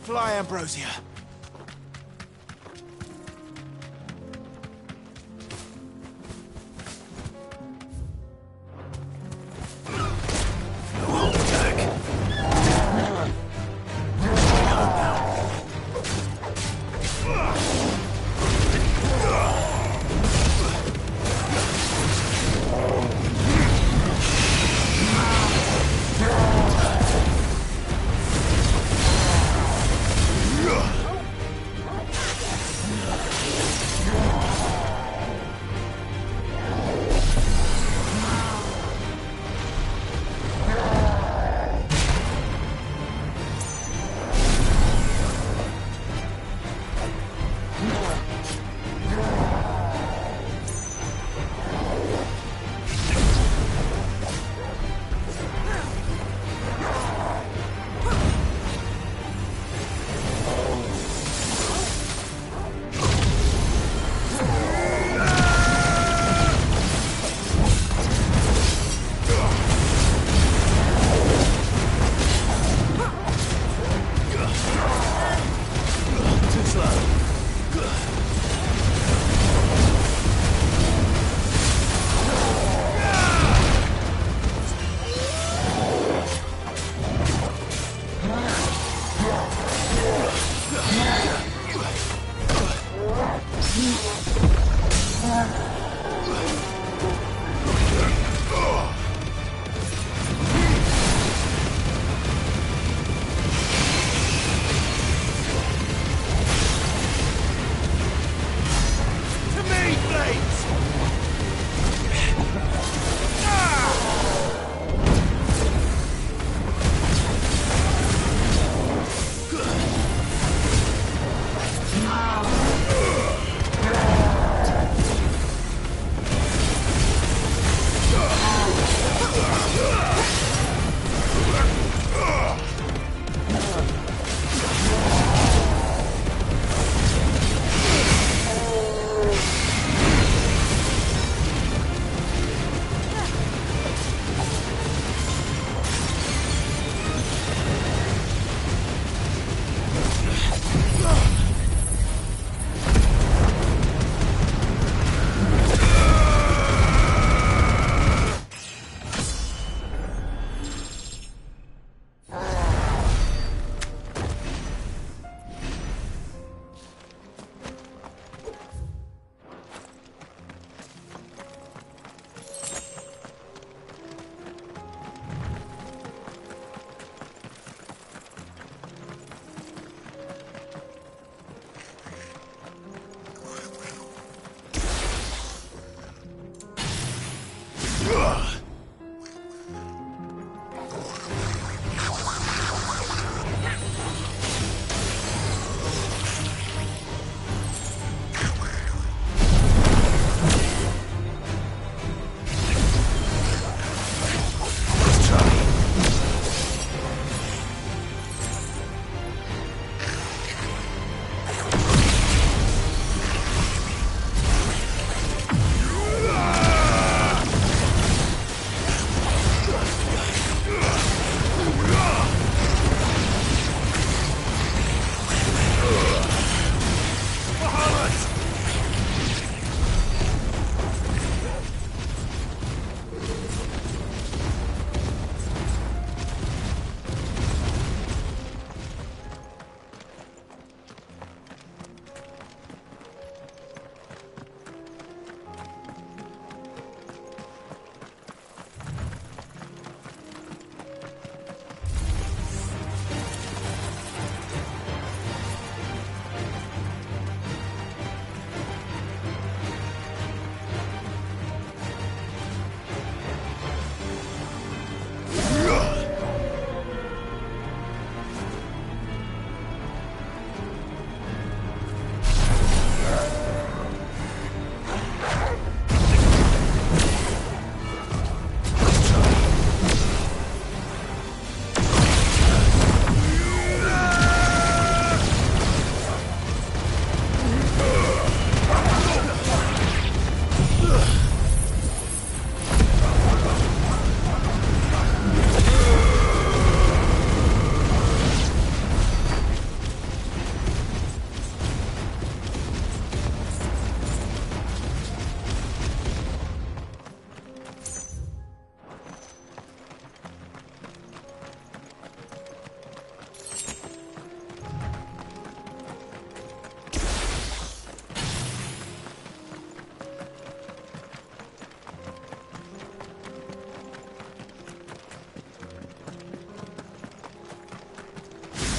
Fly, Ambrosia. Ugh!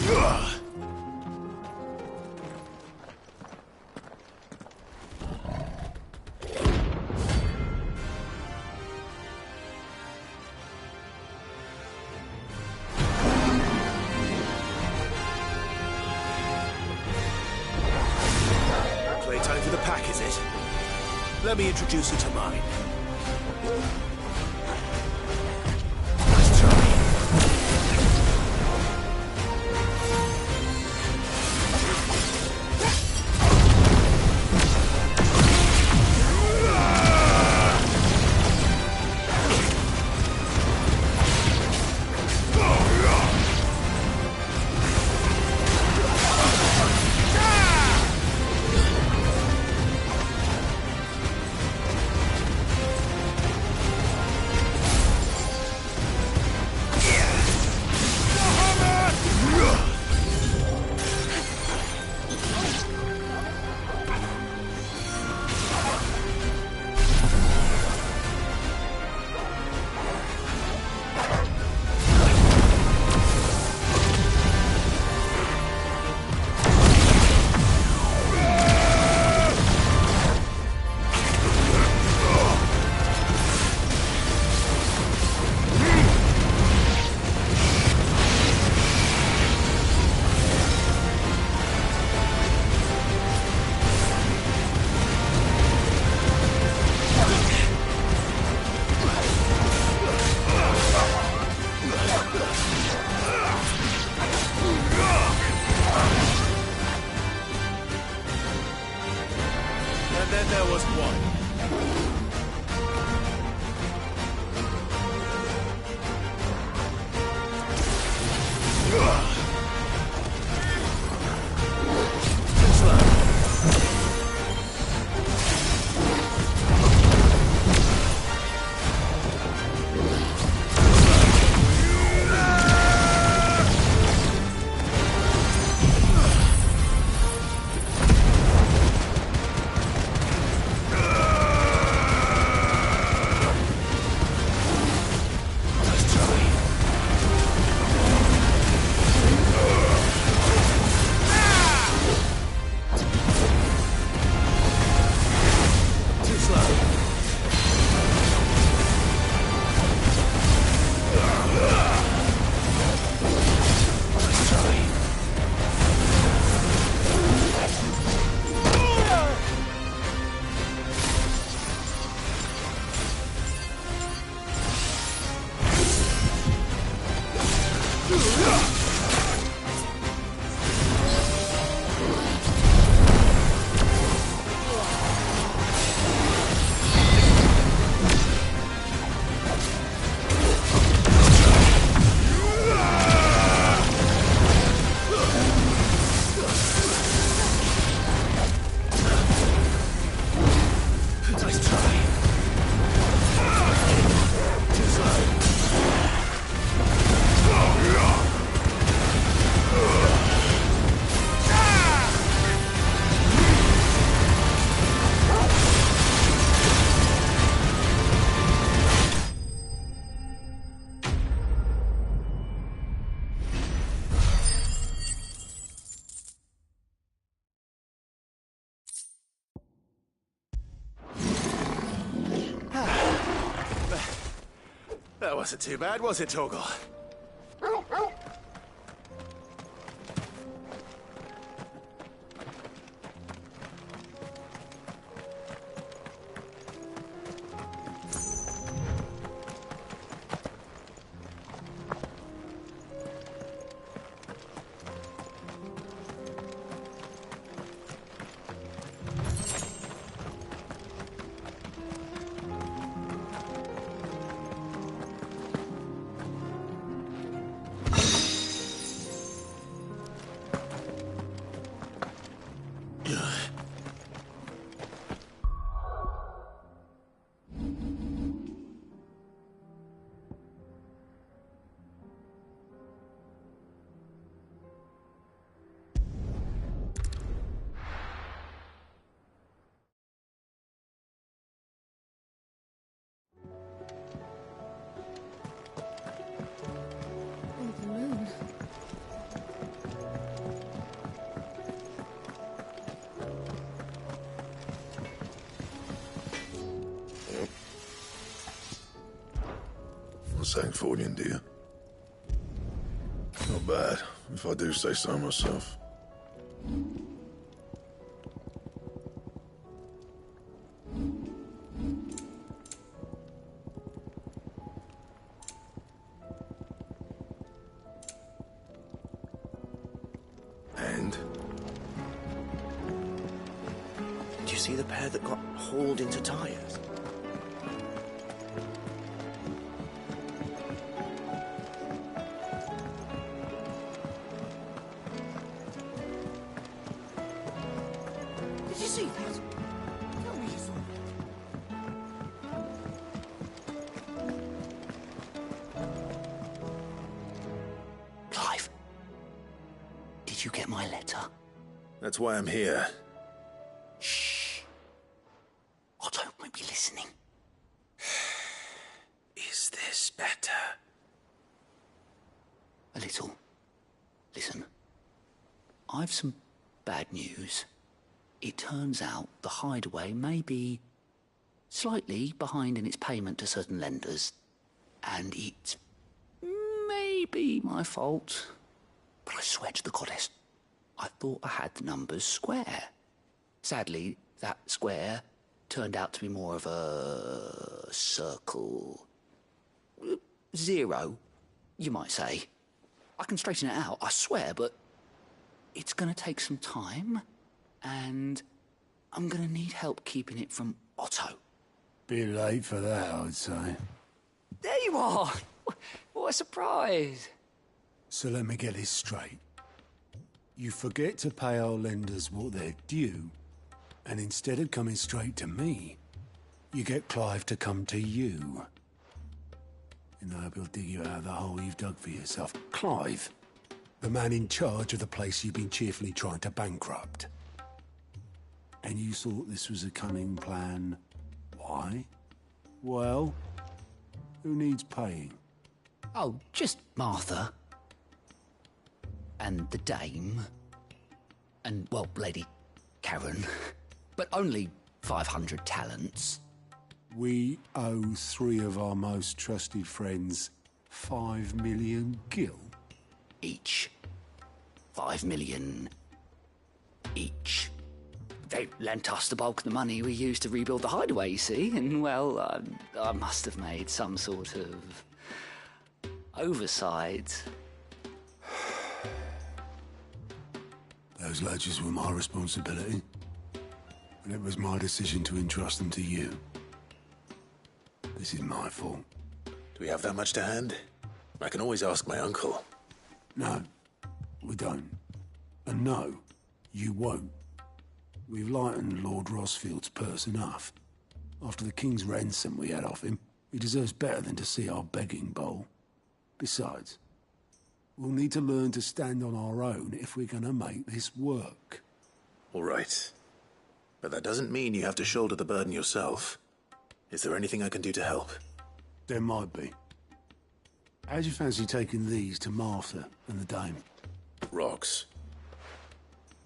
Playtime for the pack, is it? Let me introduce you to mine. Nice try. And then there was one. That wasn't too bad, was it, Torgal? Sangforian, do you? Not bad, if I do say so myself. And? Do you see the pair that got hauled into tires? Did you see that? Tell me you saw that. Clive, did you get my letter? That's why I'm here. Shh. Otto might be listening. Is this better? A little. Listen. I've some bad news. It turns out the Hideaway may be slightly behind in its payment to certain lenders, and it may be my fault. But I swear to the goddess, I thought I had the numbers square. Sadly, that square turned out to be more of a circle. 0, you might say. I can straighten it out, I swear, but it's going to take some time, and I'm going to need help keeping it from Otto. Bit late for that, I'd say. There you are! What a surprise! So let me get this straight. You forget to pay our lenders what they're due, and instead of coming straight to me, you get Clive to come to you. In the hope he'll dig you out of the hole you've dug for yourself. Clive, the man in charge of the place you've been cheerfully trying to bankrupt. And you thought this was a cunning plan. Why? Well, who needs paying? Oh, just Martha. And the dame. And, well, Lady Karen. But only 500 talents. We owe 3 of our most trusted friends 5 million gil. Each. 5 million each. They lent us the bulk of the money we used to rebuild the Hideaway, you see, and, well, I must have made some sort of oversight. Those ledgers were my responsibility, and it was my decision to entrust them to you. This is my fault. Do we have that much to hand? I can always ask my uncle. No, we don't. And no, you won't. We've lightened Lord Rosfield's purse enough. After the king's ransom we had off him, he deserves better than to see our begging bowl. Besides, we'll need to learn to stand on our own if we're gonna make this work. All right. But that doesn't mean you have to shoulder the burden yourself. Is there anything I can do to help? There might be. How'd you fancy taking these to Martha and the dame? Rocks.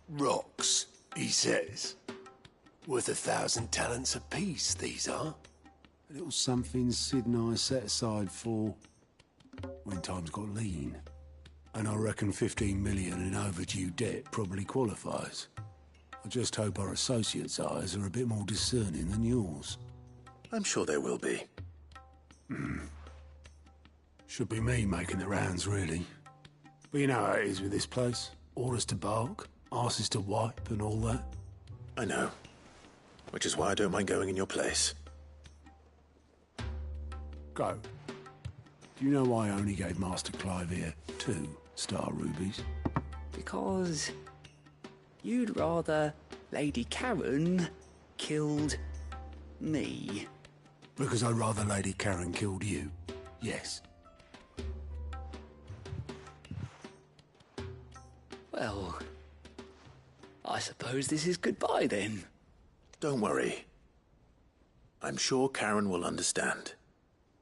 Rocks, he says. Worth 1,000 talents apiece, these are. A little something Sid and I set aside for when times got lean. And I reckon 15 million in overdue debt probably qualifies. I just hope our associates' eyes are a bit more discerning than yours. I'm sure there will be. Should be me making the rounds, really. But you know how it is with this place. Orders to bark, arses to wipe, and all that. I know. Which is why I don't mind going in your place. Go. Do you know why I only gave Master Clive here 2 star rubies? Because you'd rather Lady Karen killed me. Because I'd rather Lady Karen killed you. Yes. Well, I suppose this is goodbye then. Don't worry. I'm sure Karen will understand.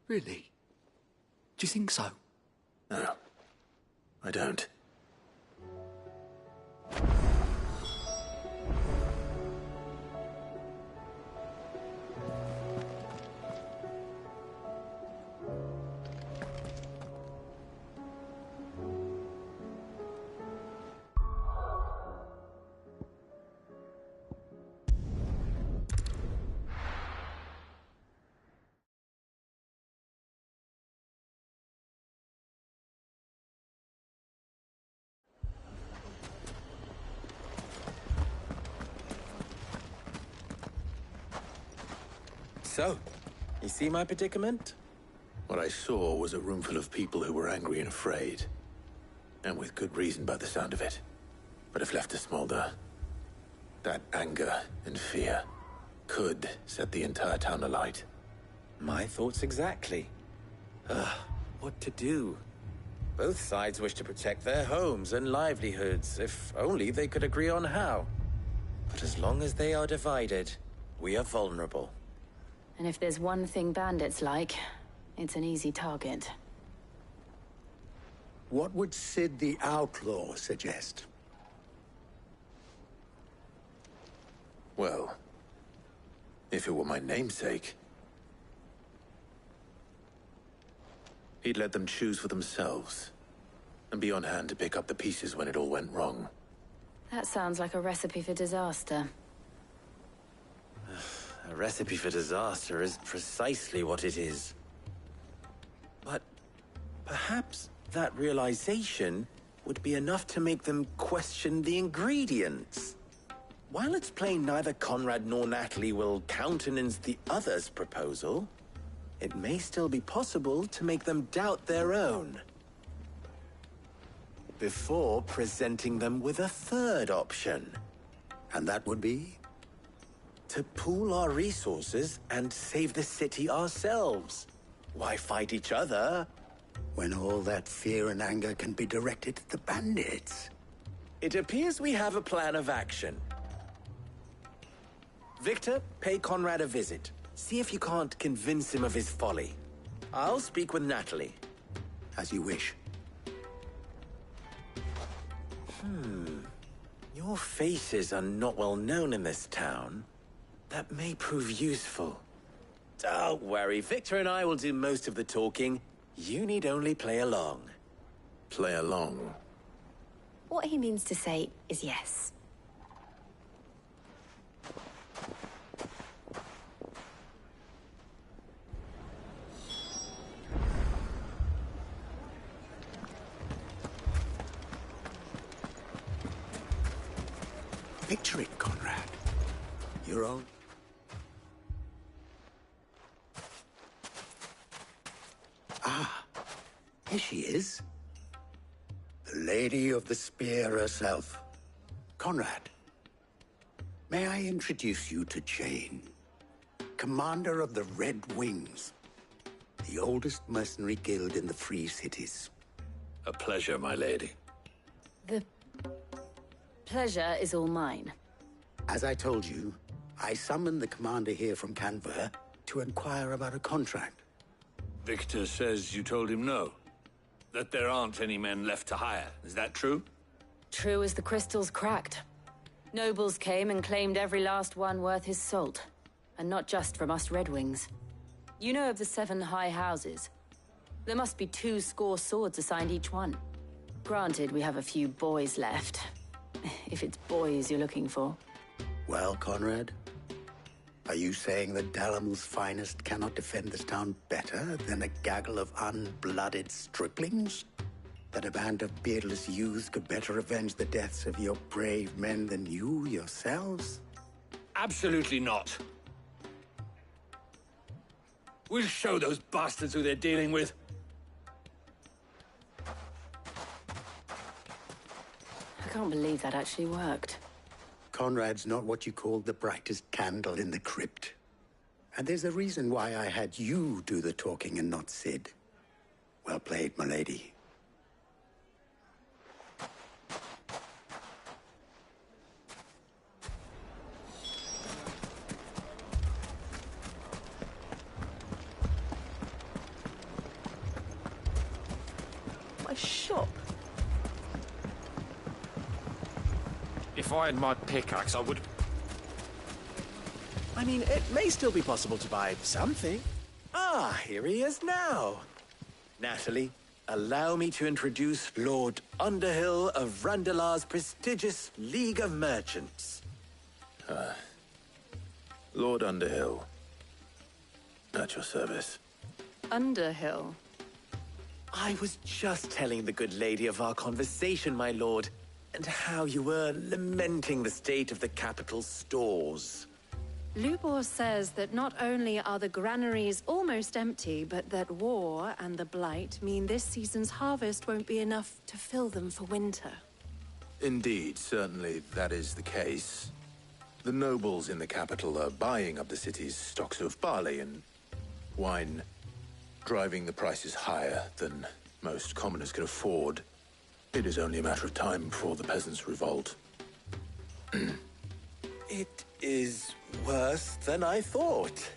Really? Do you think so? No, I don't. So, you see my predicament? What I saw was a room full of people who were angry and afraid. And with good reason by the sound of it. But if left to smolder, that anger and fear could set the entire town alight. My thoughts exactly. What to do? Both sides wish to protect their homes and livelihoods, if only they could agree on how. But as long as they are divided, we are vulnerable. And if there's one thing bandits like, it's an easy target. What would Sid the Outlaw suggest? Well, if it were my namesake, he'd let them choose for themselves, and be on hand to pick up the pieces when it all went wrong. That sounds like a recipe for disaster. A recipe for disaster is precisely what it is. But perhaps that realization would be enough to make them question the ingredients. While it's plain neither Conrad nor Natalie will countenance the other's proposal, it may still be possible to make them doubt their own. Before presenting them with a third option. And that would be? To pool our resources and save the city ourselves. Why fight each other? When all that fear and anger can be directed at the bandits. It appears we have a plan of action. Victor, pay Conrad a visit. See if you can't convince him of his folly. I'll speak with Natalie. As you wish. Your faces are not well known in this town. That may prove useful. Don't worry, Victor and I will do most of the talking. You need only play along. Play along. What he means to say is yes. Picture it, Conrad. Your own. Here she is. The Lady of the Spear herself. Conrad, may I introduce you to Jane, commander of the Red Wings, the oldest mercenary guild in the Free Cities. A pleasure, my lady. The pleasure is all mine. As I told you, I summoned the commander here from Canver to inquire about a contract. Victor says you told him no. That there aren't any men left to hire. Is that true? True as the crystals cracked. Nobles came and claimed every last one worth his salt. And not just from us Red Wings. You know of the 7 high houses. There must be 2 swords assigned each one. Granted, we have a few boys left. If it's boys you're looking for. Well, Conrad, are you saying that Dalamul's finest cannot defend this town better than a gaggle of unblooded striplings? That a band of beardless youths could better avenge the deaths of your brave men than you yourselves? Absolutely not. We'll show those bastards who they're dealing with. I can't believe that actually worked. Conrad's not what you call the brightest candle in the crypt. And there's a reason why I had you do the talking and not Sid. Well played, my lady. My shop. If I had my pickaxe, I would... I mean, it may still be possible to buy something. Ah, here he is now. Natalie, allow me to introduce Lord Underhill of Randalar's prestigious League of Merchants. Lord Underhill. At your service. Underhill. I was just telling the good lady of our conversation, my lord, and how you were lamenting the state of the capital stores. Lubor says that not only are the granaries almost empty, but that war and the Blight mean this season's harvest won't be enough to fill them for winter. Indeed, certainly that is the case. The nobles in the capital are buying up the city's stocks of barley and wine, driving the prices higher than most commoners can afford. It is only a matter of time before the peasants revolt. It is worse than I thought.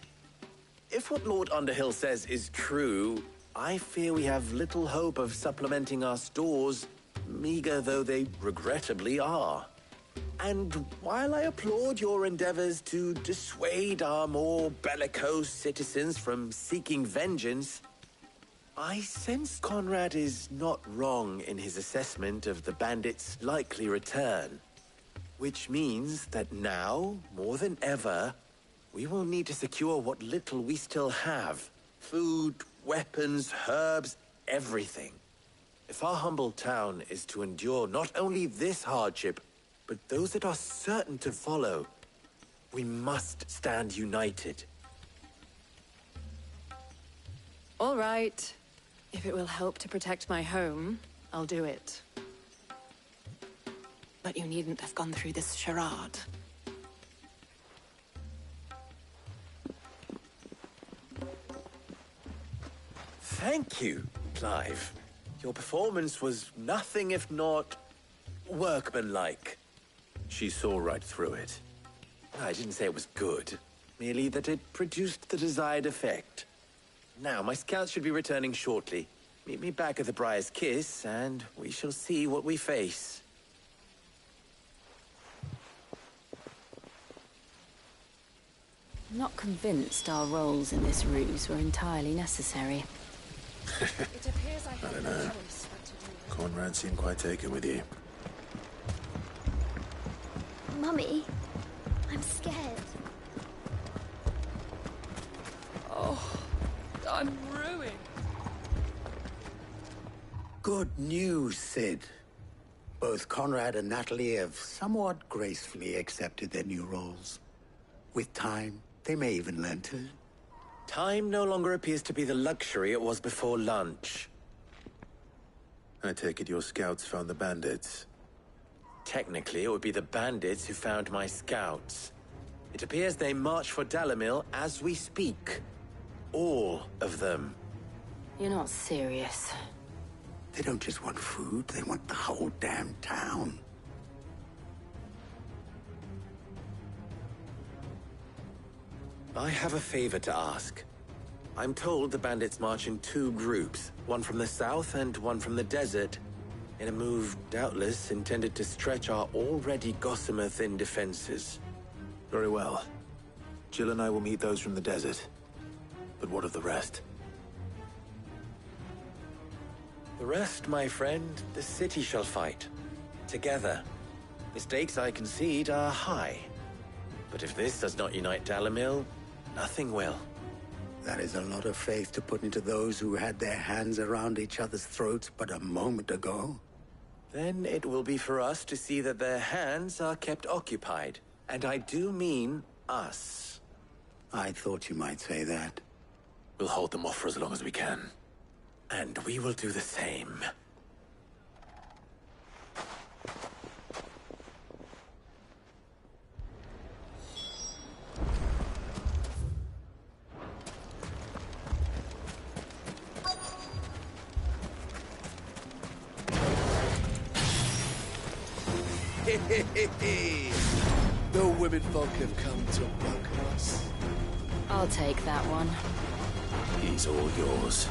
If what Lord Underhill says is true, I fear we have little hope of supplementing our stores, meager though they regrettably are. And while I applaud your endeavors to dissuade our more bellicose citizens from seeking vengeance, I sense Conrad is not wrong in his assessment of the bandits' likely return. Which means that now, more than ever, we will need to secure what little we still have. Food, weapons, herbs, everything. If our humble town is to endure not only this hardship, but those that are certain to follow, we must stand united. All right. If it will help to protect my home, I'll do it. But you needn't have gone through this charade. Thank you, Clive. Your performance was nothing if not workmanlike. She saw right through it. I didn't say it was good, merely that it produced the desired effect. Now, my scouts should be returning shortly. Meet me back at the Briar's Kiss, and we shall see what we face. I'm not convinced our roles in this ruse were entirely necessary. It appears I don't know. Conrad seemed quite taken with you. Mummy, I'm scared. Oh, I'm ruined. Good news, Sid. Both Conrad and Natalie have somewhat gracefully accepted their new roles. With time, they may even learn to. Time no longer appears to be the luxury it was before lunch. I take it your scouts found the bandits. Technically, it would be the bandits who found my scouts. It appears they march for Dalimil as we speak. All of them. You're not serious. They don't just want food, they want the whole damn town. I have a favor to ask. I'm told the bandits march in two groups, one from the south and one from the desert, in a move doubtless intended to stretch our already gossamer-thin defenses. Very well. Jill and I will meet those from the desert. But what of the rest? The rest, my friend, the city shall fight. Together. The stakes, I concede, are high. But if this does not unite Dalimil, nothing will. That is a lot of faith to put into those who had their hands around each other's throats but a moment ago. Then it will be for us to see that their hands are kept occupied. And I do mean us. I thought you might say that. We'll hold them off for as long as we can. And we will do the same. The women folk have come to welcome us. I'll take that one. He's all yours.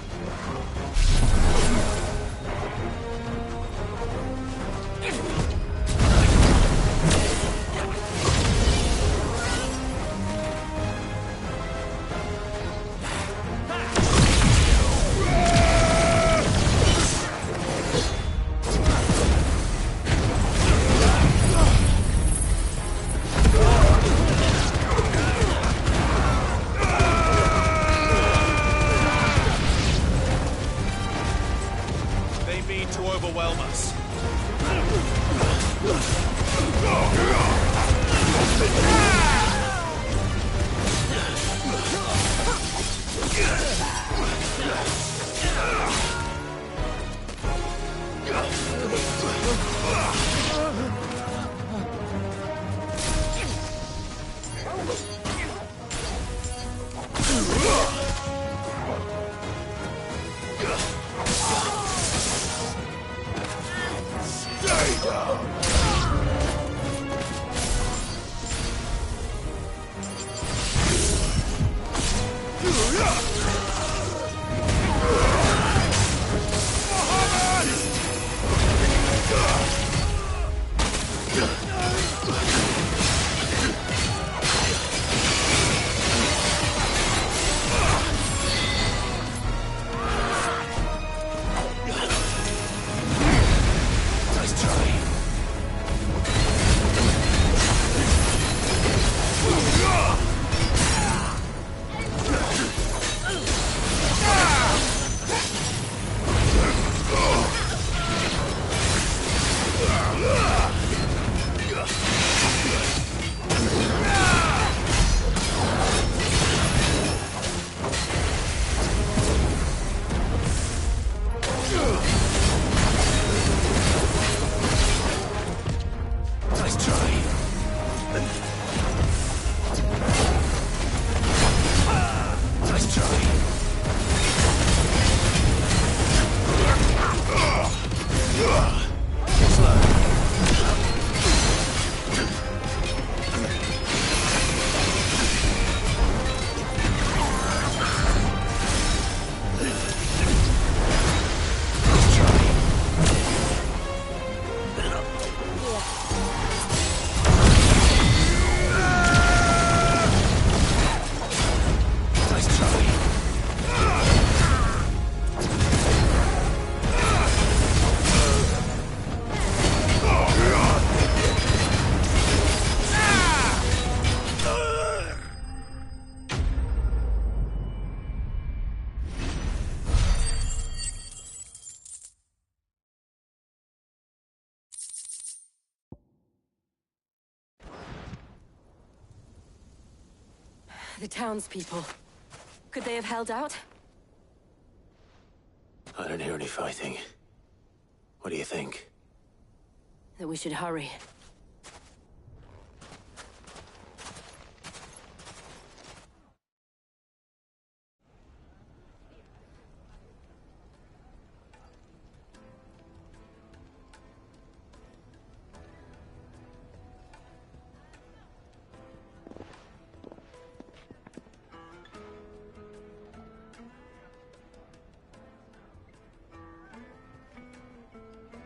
The townspeople. Could they have held out? I don't hear any fighting. What do you think? That we should hurry.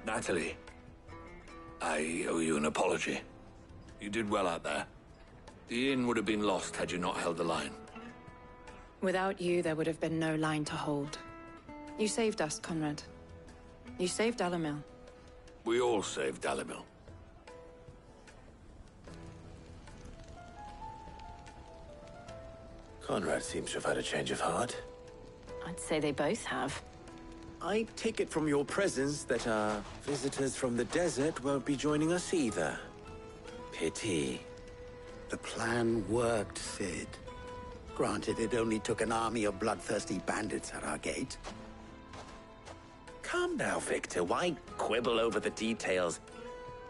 Natalie, I owe you an apology. You did well out there. The inn would have been lost had you not held the line. Without you, there would have been no line to hold. You saved us, Conrad. You saved Dalimil. We all saved Dalimil. Conrad seems to have had a change of heart. I'd say they both have. I take it from your presence that our visitors from the desert won't be joining us either. Pity. The plan worked, Sid. Granted, it only took an army of bloodthirsty bandits at our gate. Calm now, Victor. Why quibble over the details?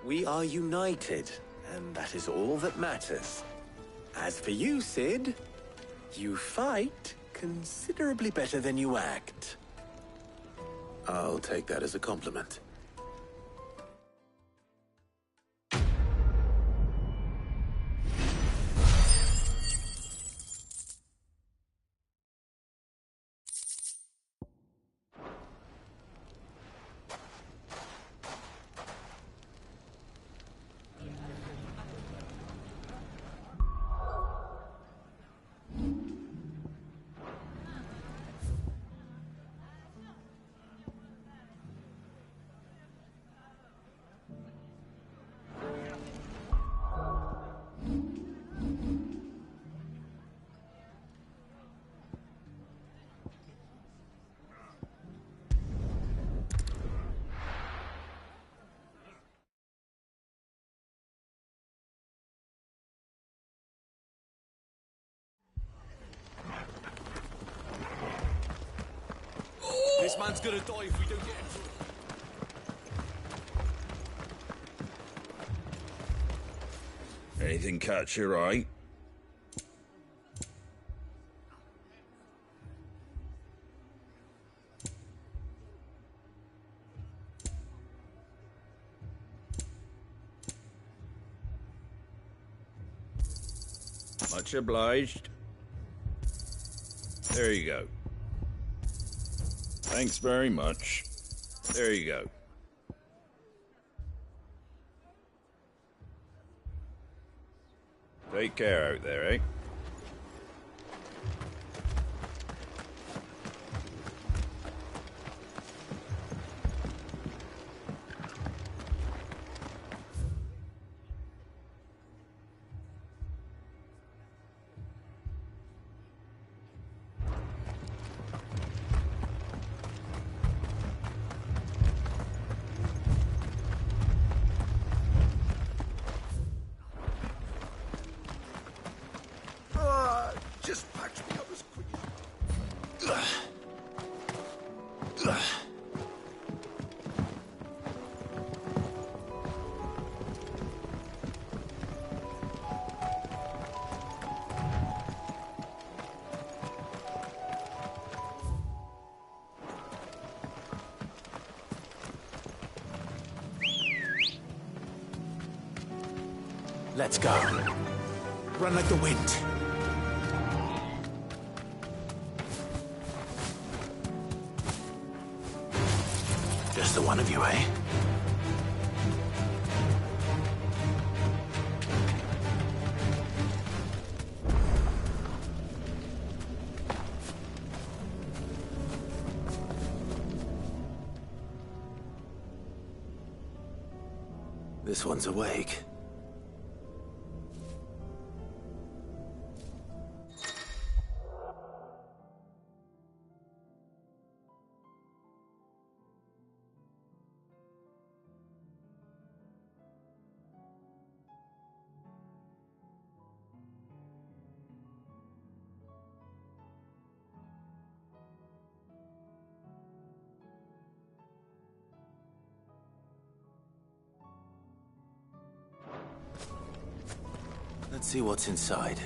We are united, and that is all that matters. As for you, Sid, you fight considerably better than you act. I'll take that as a compliment. This man's gonna die if we don't get him through. Anything catch your eye? Much obliged. There you go. Thanks very much. There you go. Take care out there, eh? Just patch me up as quick as... Let's go. Run like the wind. Just the one of you, eh? This one's awake. Let's see what's inside.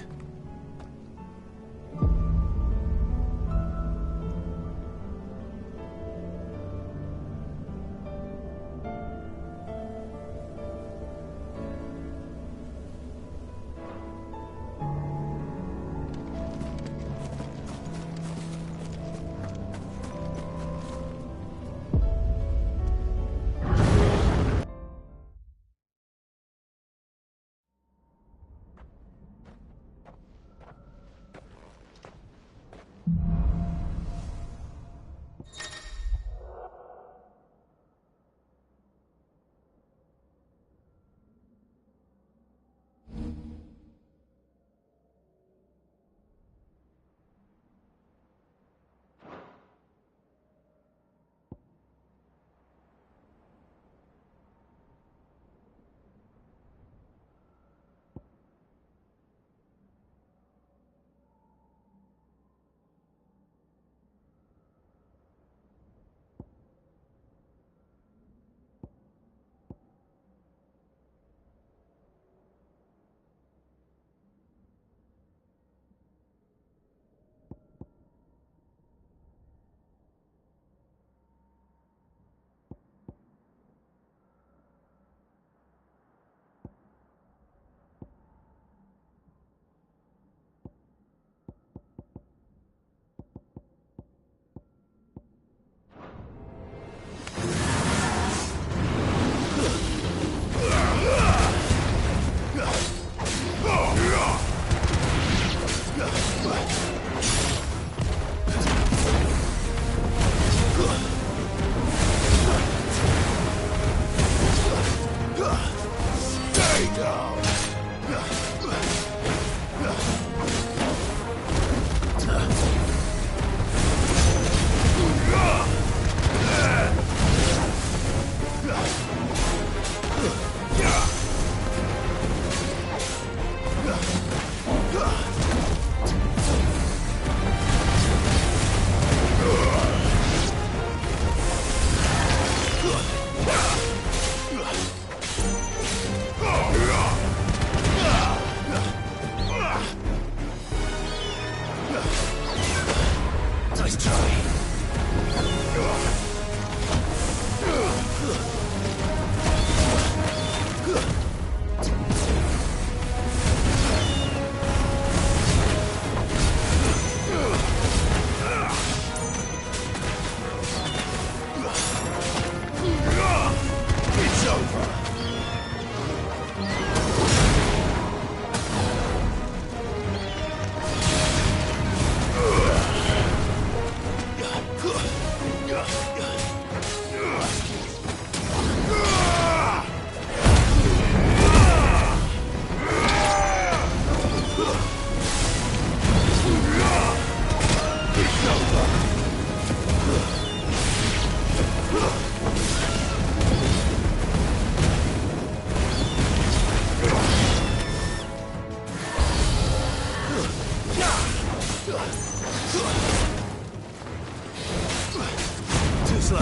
Too slow.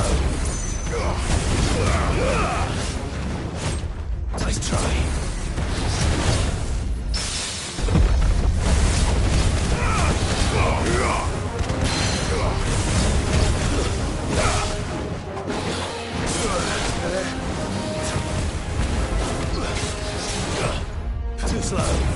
Nice try. Too slow.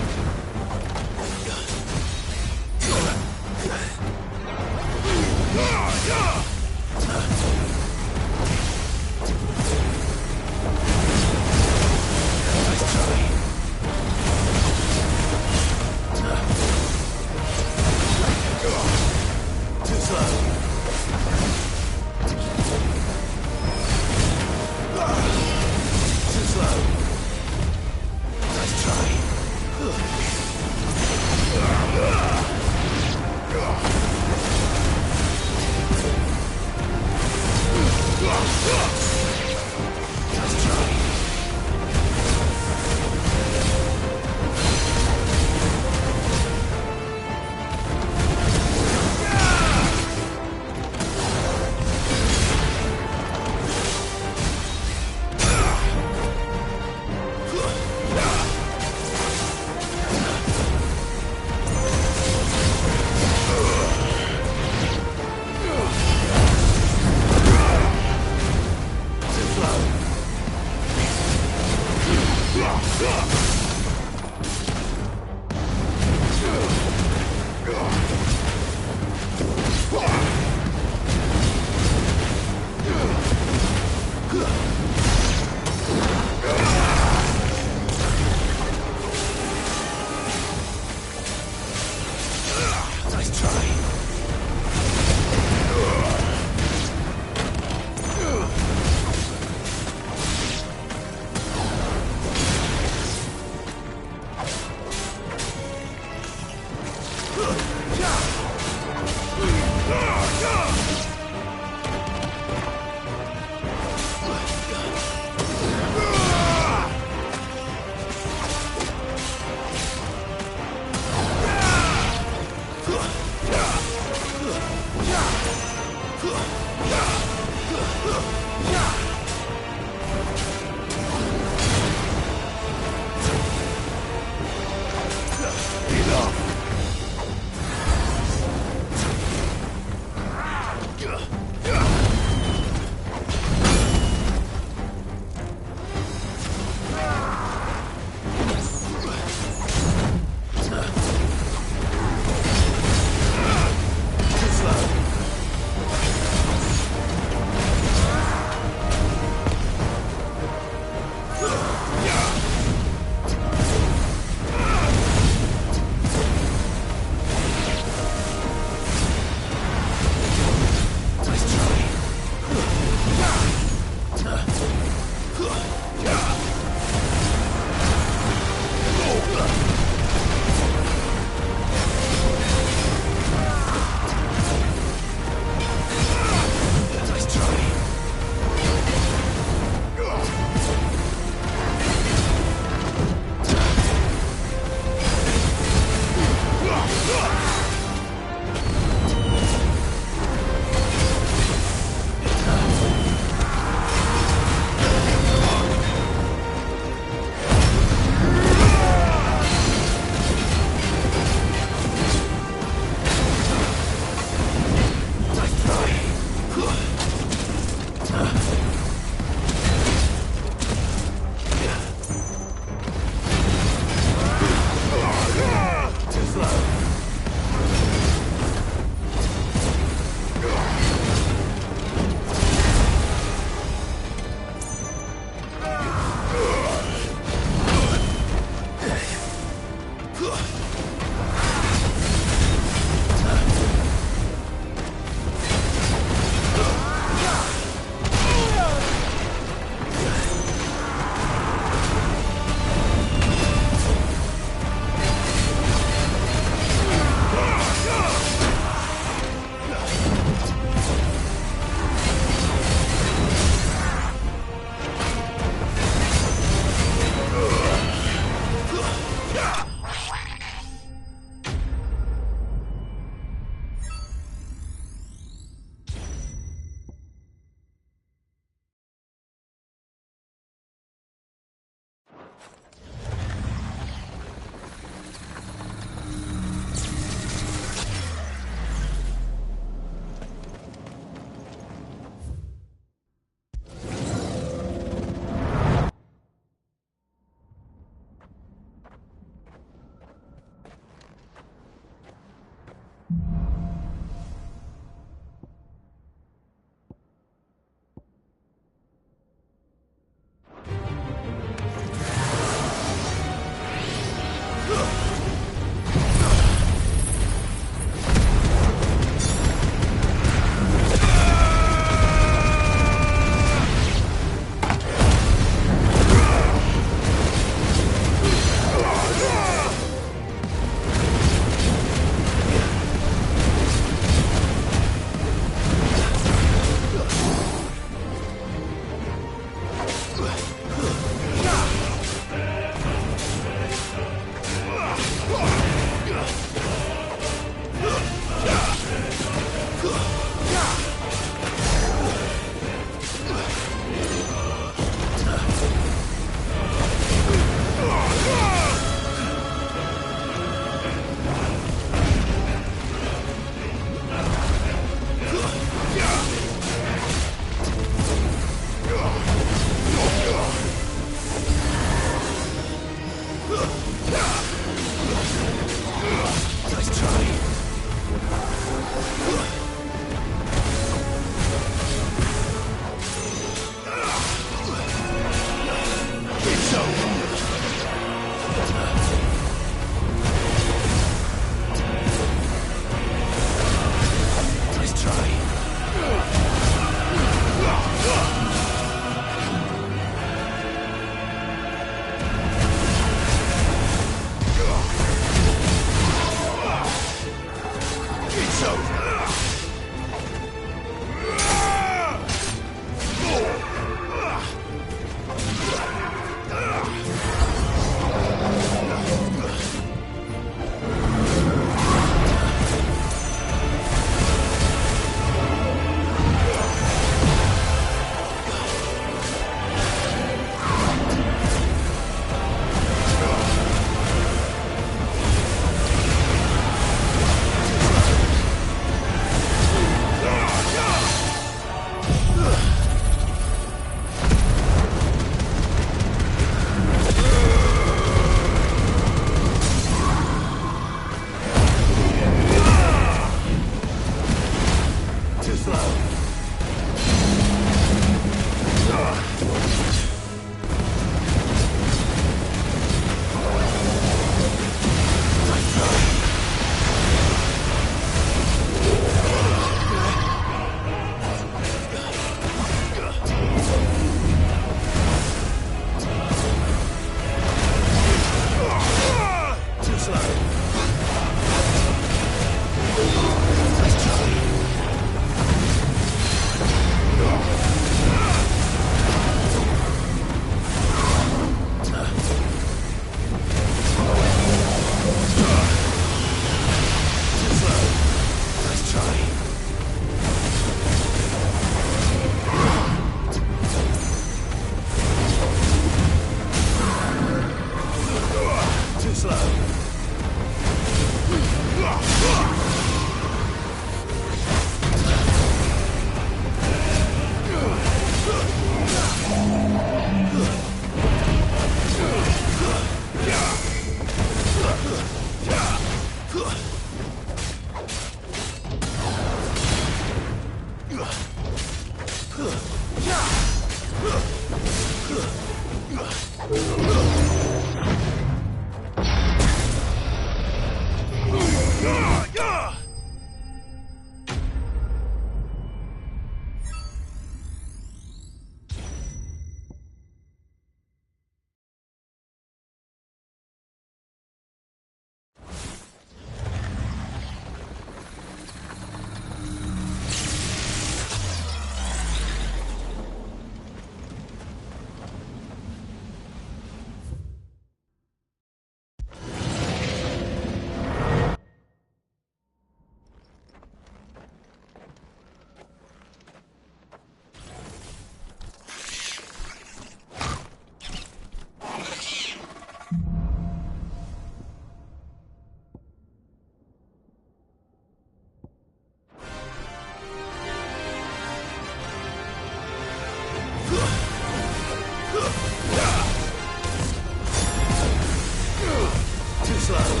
slow.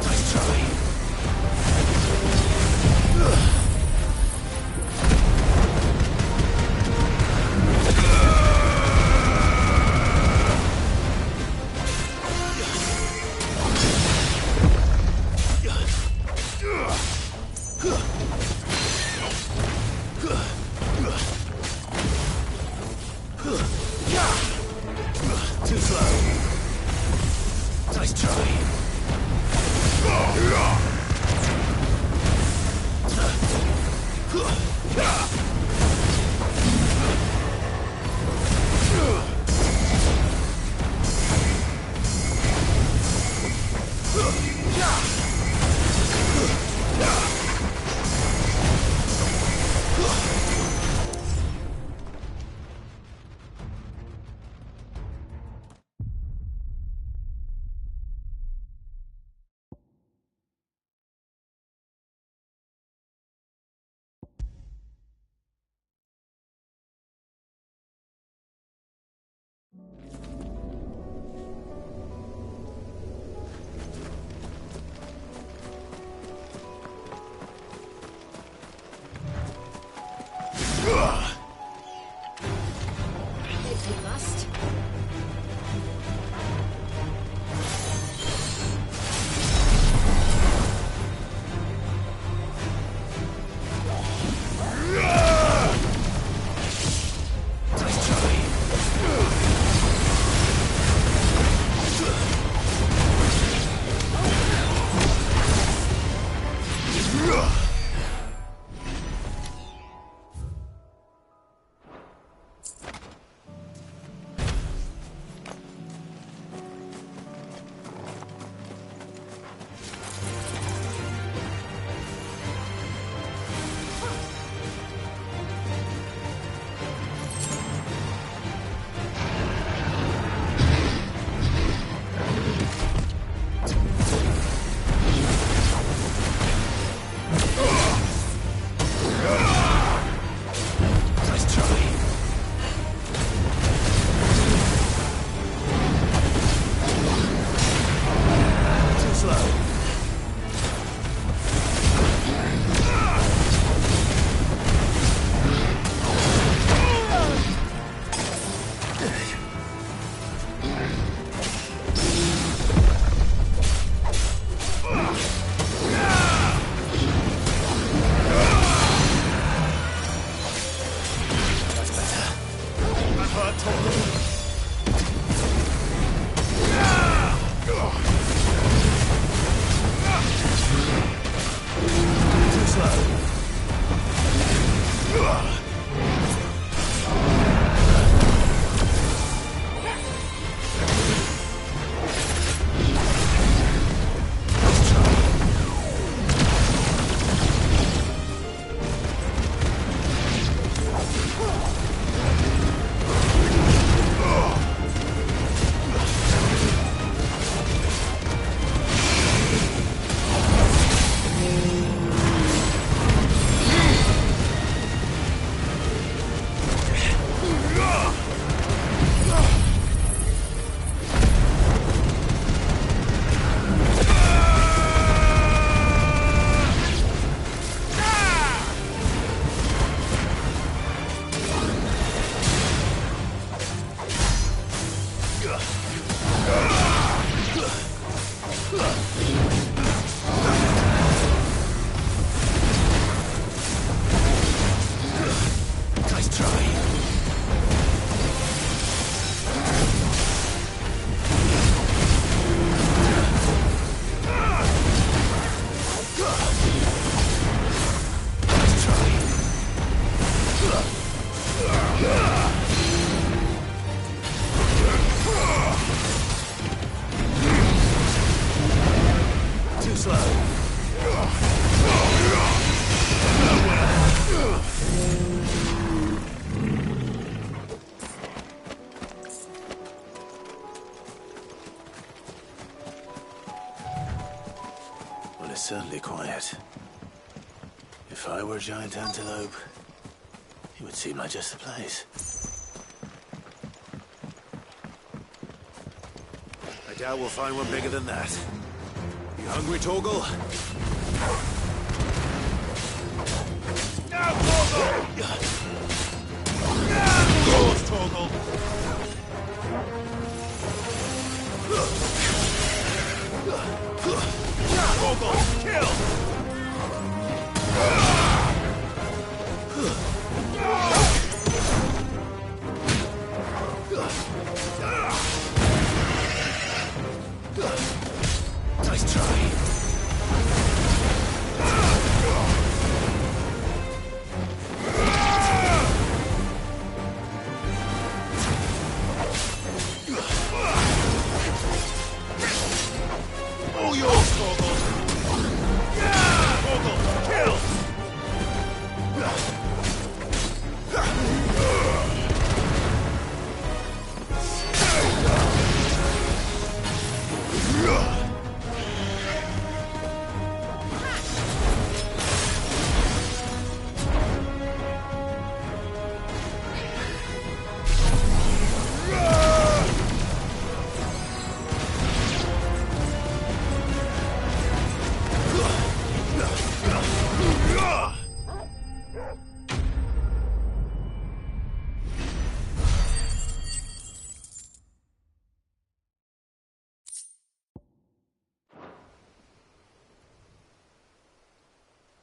Nice try. Too slow. Nice try. If you must. Certainly quiet. If I were a giant antelope, it would seem like just the place. doubt we'll find one bigger than that. You hungry, Torgal? Now, Torgal! Yours, Torgal! Torgal, kill! Nice try. All yours, Torgal! Torgal, kill!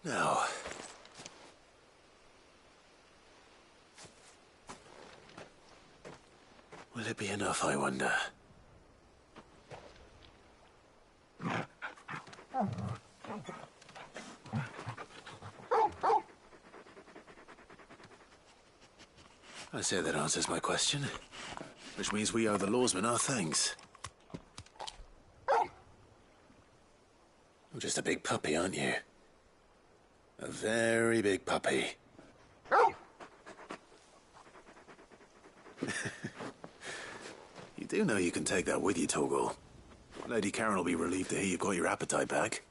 Now, will it be enough, I wonder? I say that answers my question, which means we owe the lawsmen our thanks. You're just a big puppy, aren't you? A very big puppy. You do know you can take that with you, Torgal. Lady Karen will be relieved to hear you've got your appetite back.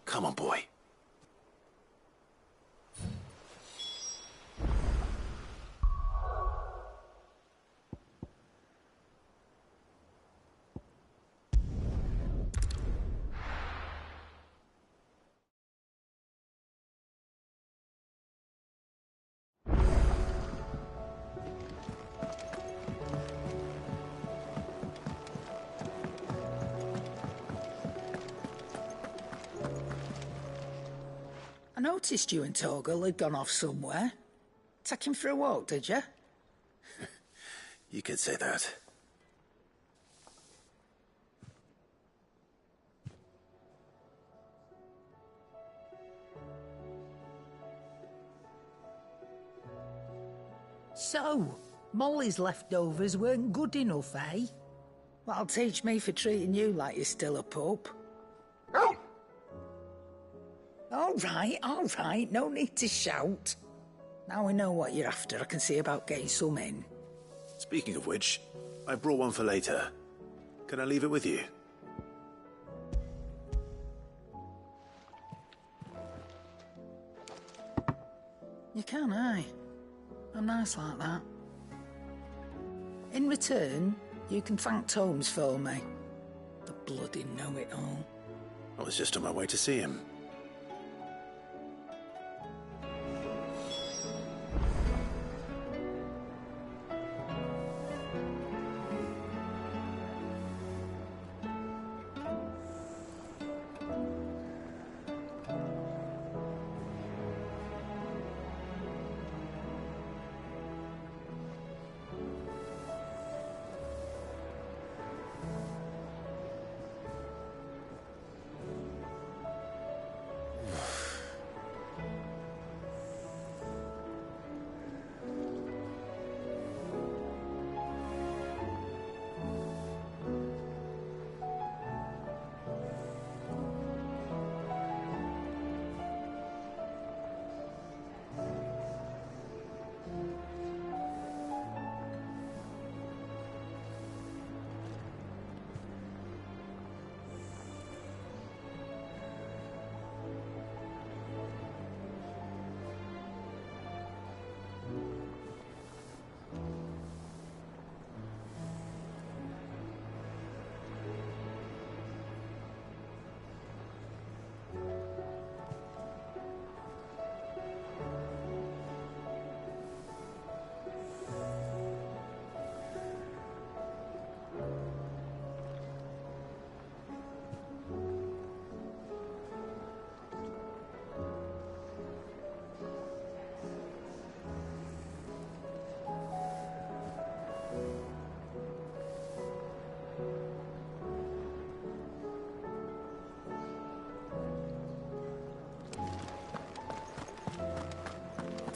Come on, boy. I noticed you and Torgal had gone off somewhere. Take him for a walk, did you? You could say that. So, Molly's leftovers weren't good enough, eh? That'll teach me for treating you like you're still a pup. All right, no need to shout. Now we know what you're after, I can see about getting some in. Speaking of which, I brought one for later. Can I leave it with you? You can, aye. I'm nice like that. In return, you can thank Tomes for me. The bloody know-it-all. I was just on my way to see him.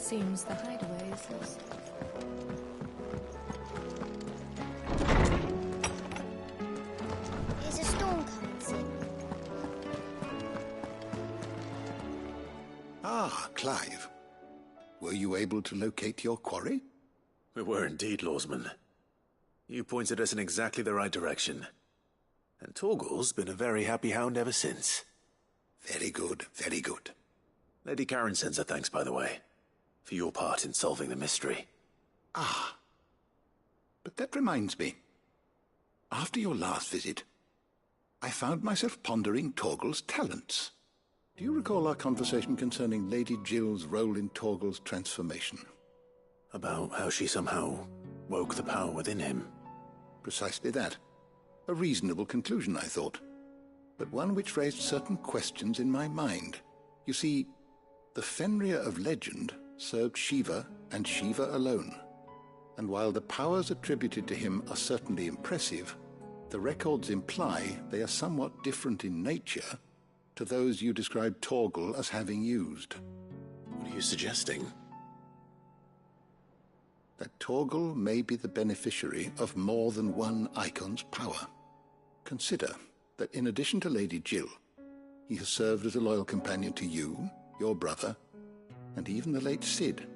Seems the hideaway is lost. There's a storm coming soon. Ah, Clive. Were you able to locate your quarry? We were indeed, Lawsman. You pointed us in exactly the right direction. And Torgal's been a very happy hound ever since. Very good, very good. Lady Karen sends her thanks, by the way, for your part in solving the mystery. Ah. But that reminds me. After your last visit, I found myself pondering Torgal's talents. Do you recall our conversation concerning Lady Jill's role in Torgal's transformation? About how she somehow woke the power within him. Precisely that. A reasonable conclusion, I thought, but one which raised certain questions in my mind. You see, the Fenrir of legend served Shiva and Shiva alone, and while the powers attributed to him are certainly impressive, the records imply they are somewhat different in nature to those you described Torgal as having used. What are you suggesting? That Torgal may be the beneficiary of more than one icon's power. Consider that in addition to Lady Jill, he has served as a loyal companion to you, your brother, and even the late Cid.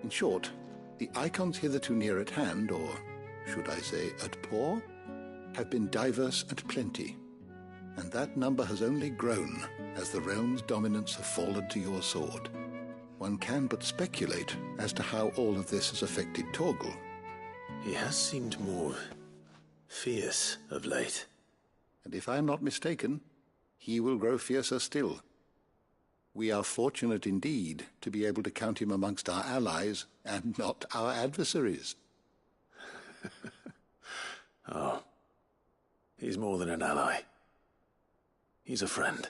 In short, the icons hitherto near at hand, or should I say at paw, have been diverse and plenty, and that number has only grown as the realm's dominance have fallen to your sword. One can but speculate as to how all of this has affected Torgal. He has seemed more fierce of late. And if I am not mistaken, he will grow fiercer still. We are fortunate indeed to be able to count him amongst our allies and not our adversaries. Oh, he's more than an ally. He's a friend.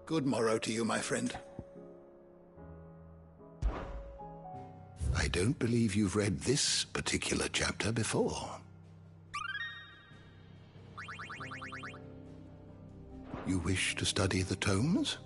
Good morrow to you, my friend. I don't believe you've read this particular chapter before. You wish to study the tomes?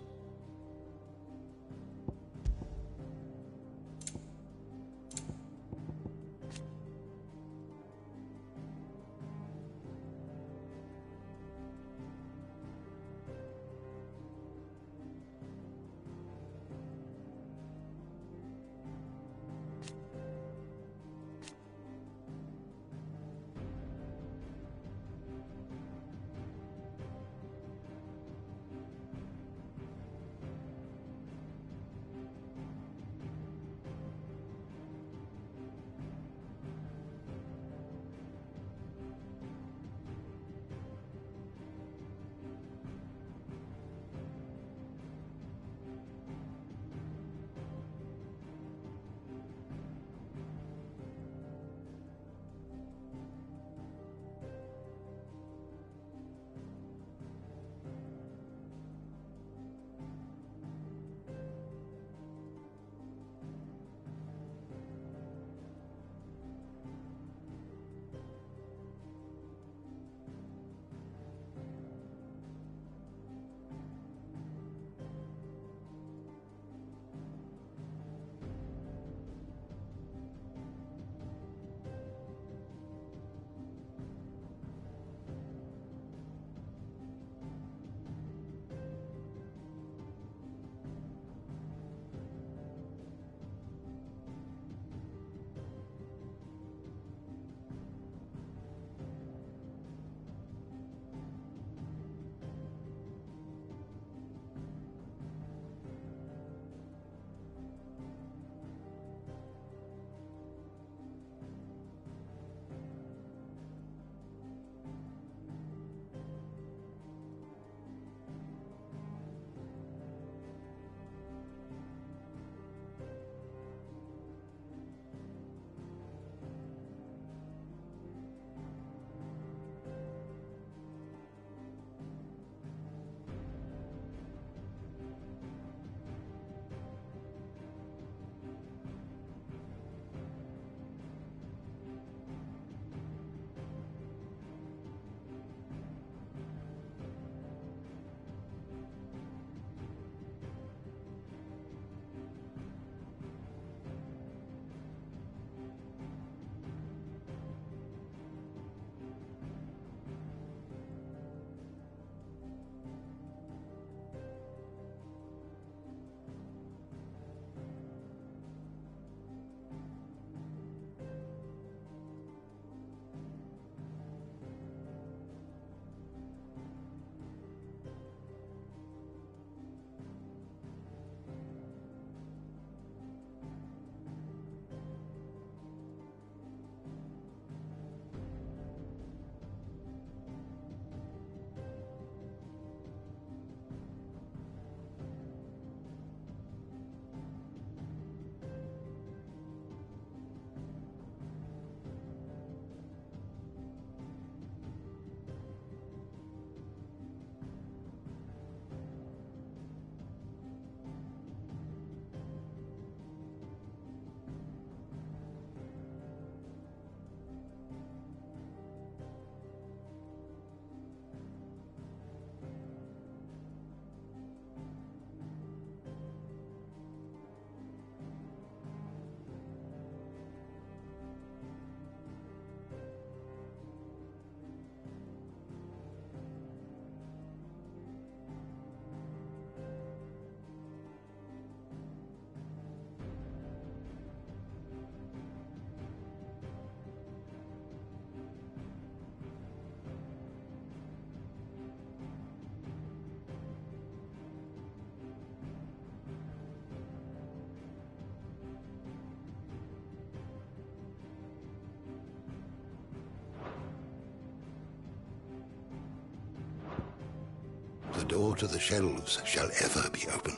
door to the shelves shall ever be open.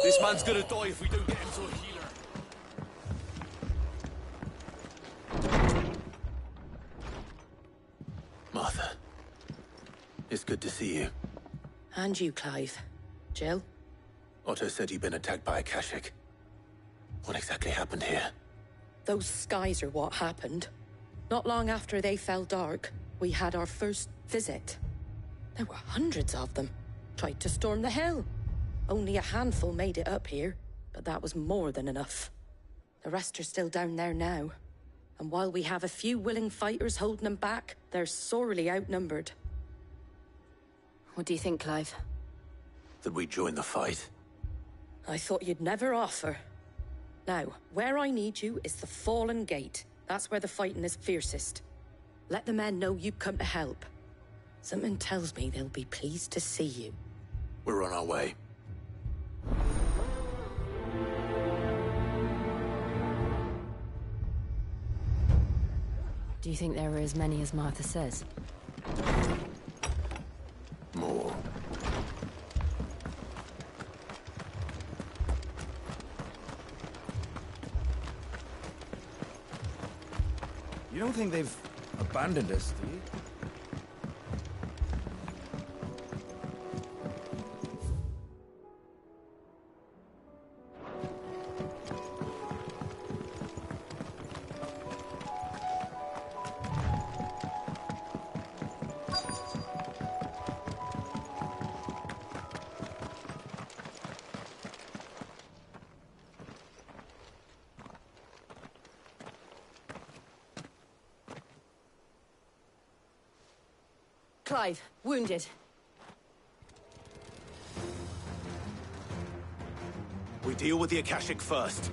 This man's gonna die if we don't get him to a healer. Martha, it's good to see you. And you, Clive. Jill? Otto said you'd been attacked by Akashic. What exactly happened here? Those skies are what happened. Not long after they fell dark, we had our first visit. There were hundreds of them. Tried to storm the hill. Only a handful made it up here, but that was more than enough. The rest are still down there now. And while we have a few willing fighters holding them back, they're sorely outnumbered. What do you think, Clive? That we join the fight? I thought you'd never offer. Now, where I need you is the Fallen Gate. That's where the fighting is fiercest. Let the men know you've come to help. Something tells me they'll be pleased to see you. We're on our way. Do you think there are as many as Martha says? More. You don't think they've abandoned us, do you? Clive, wounded. We deal with the Akashic first.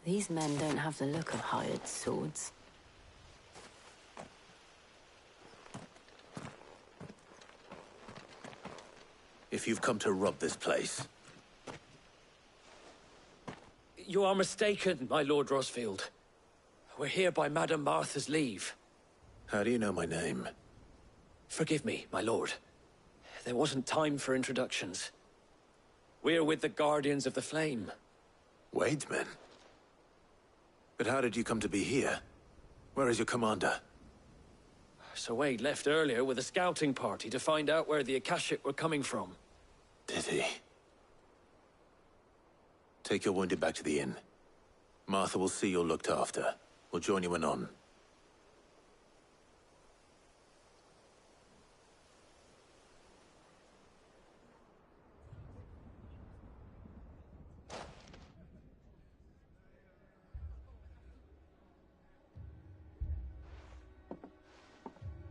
These men don't have the look of hired swords. If you've come to rob this place... You are mistaken, my Lord Rosfield. We're here by Madame Martha's leave. How do you know my name? Forgive me, my lord. There wasn't time for introductions. We're with the Guardians of the Flame. Wade's men? But how did you come to be here? Where is your commander? Sir Wade left earlier with a scouting party to find out where the Akashic were coming from. Did he? Take your wounded back to the inn. Martha will see you're looked after. We'll join you anon.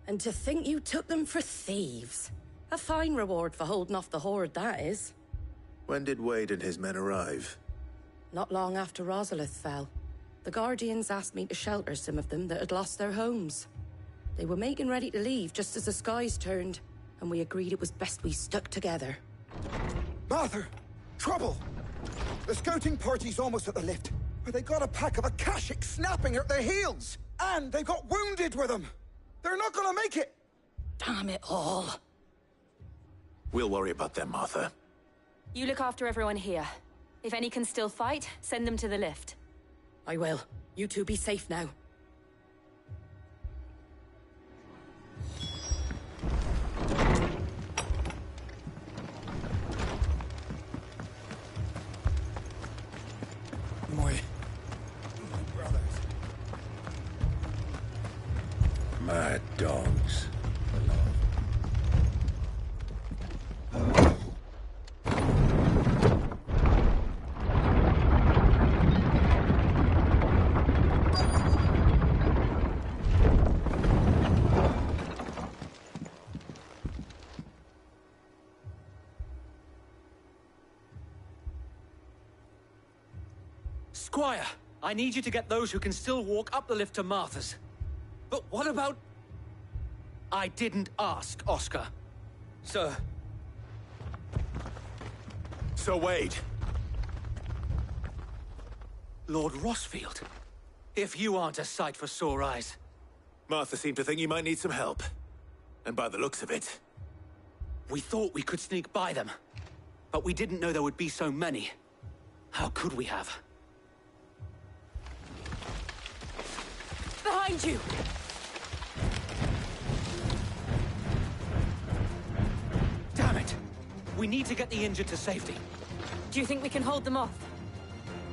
And to think you took them for thieves. A fine reward for holding off the horde, that is. When did Wade and his men arrive? Not long after Rosalith fell. The Guardians asked me to shelter some of them that had lost their homes. They were making ready to leave just as the skies turned, and we agreed it was best we stuck together. Martha! Trouble! The scouting party's almost at the lift, where they got a pack of Akashic snapping at their heels! And they've got wounded with them! They're not gonna make it! Damn it all. We'll worry about them, Martha. You look after everyone here. If any can still fight, send them to the lift. I will. You two be safe now. My brothers. Mad dogs. Squire, I need you to get those who can still walk up the lift to Martha's. But what about... I didn't ask, Oscar. Sir. Sir Wade. Lord Rossfield. If you aren't a sight for sore eyes. Martha seemed to think you might need some help. And by the looks of it... We thought we could sneak by them. But we didn't know there would be so many. How could we have? Behind you! Damn it! We need to get the injured to safety. Do you think we can hold them off?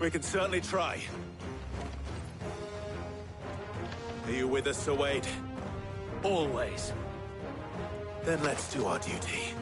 We can certainly try. Are you with us, Sir Wade? Always. Then let's do our duty.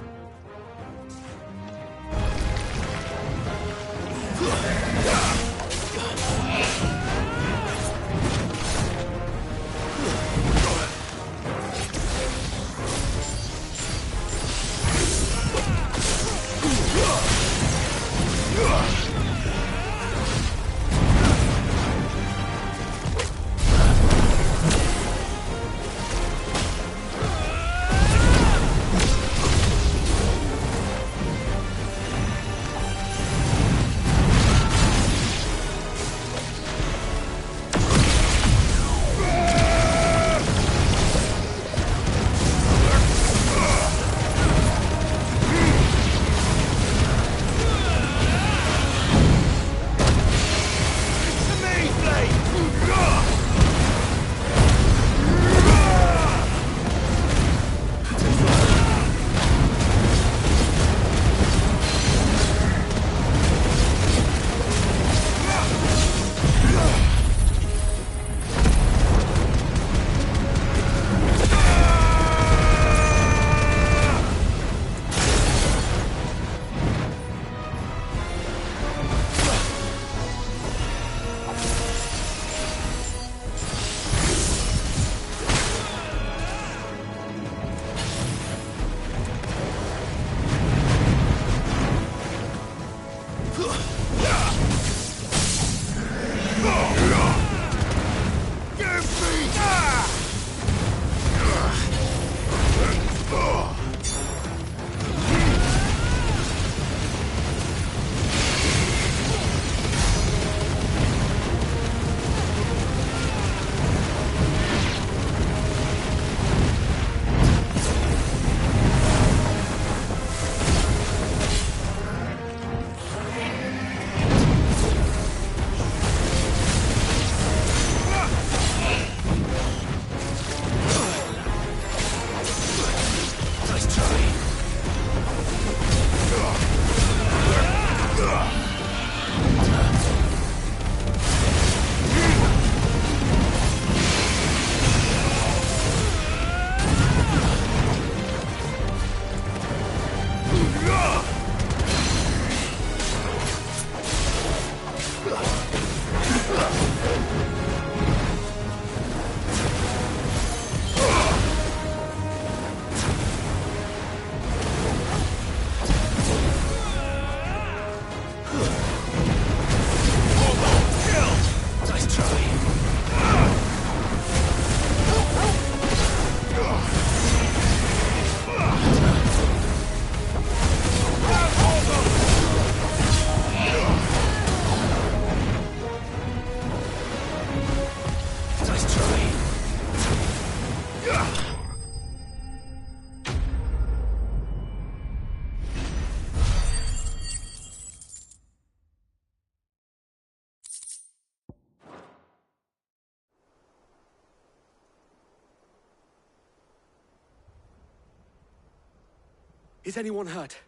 Is anyone hurt?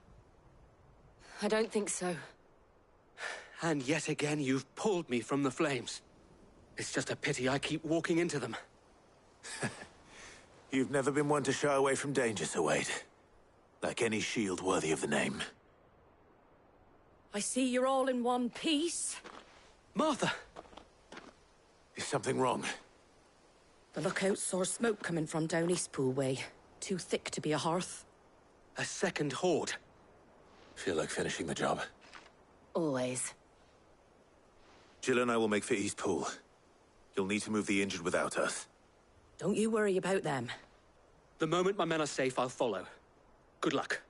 I don't think so. And yet again, you've pulled me from the flames. It's just a pity I keep walking into them. You've never been one to shy away from danger, Sir Wade. Like any shield worthy of the name. I see you're all in one piece. Martha! Is something wrong? The lookout saw smoke coming from down Eastpool way. Too thick to be a hearth. A second horde. Feel like finishing the job? Always. Jill and I will make for Eastpool. You'll need to move the injured without us. Don't you worry about them. The moment my men are safe, I'll follow. Good luck.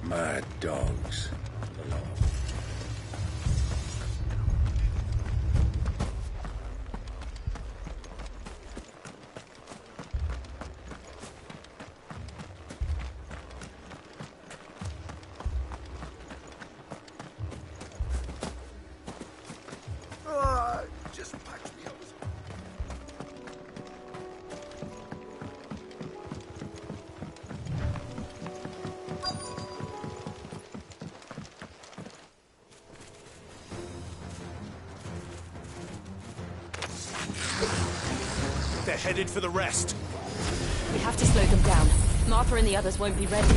Mad dogs. Just patch me up. They're headed for the rest. We have to slow them down. Martha and the others won't be ready.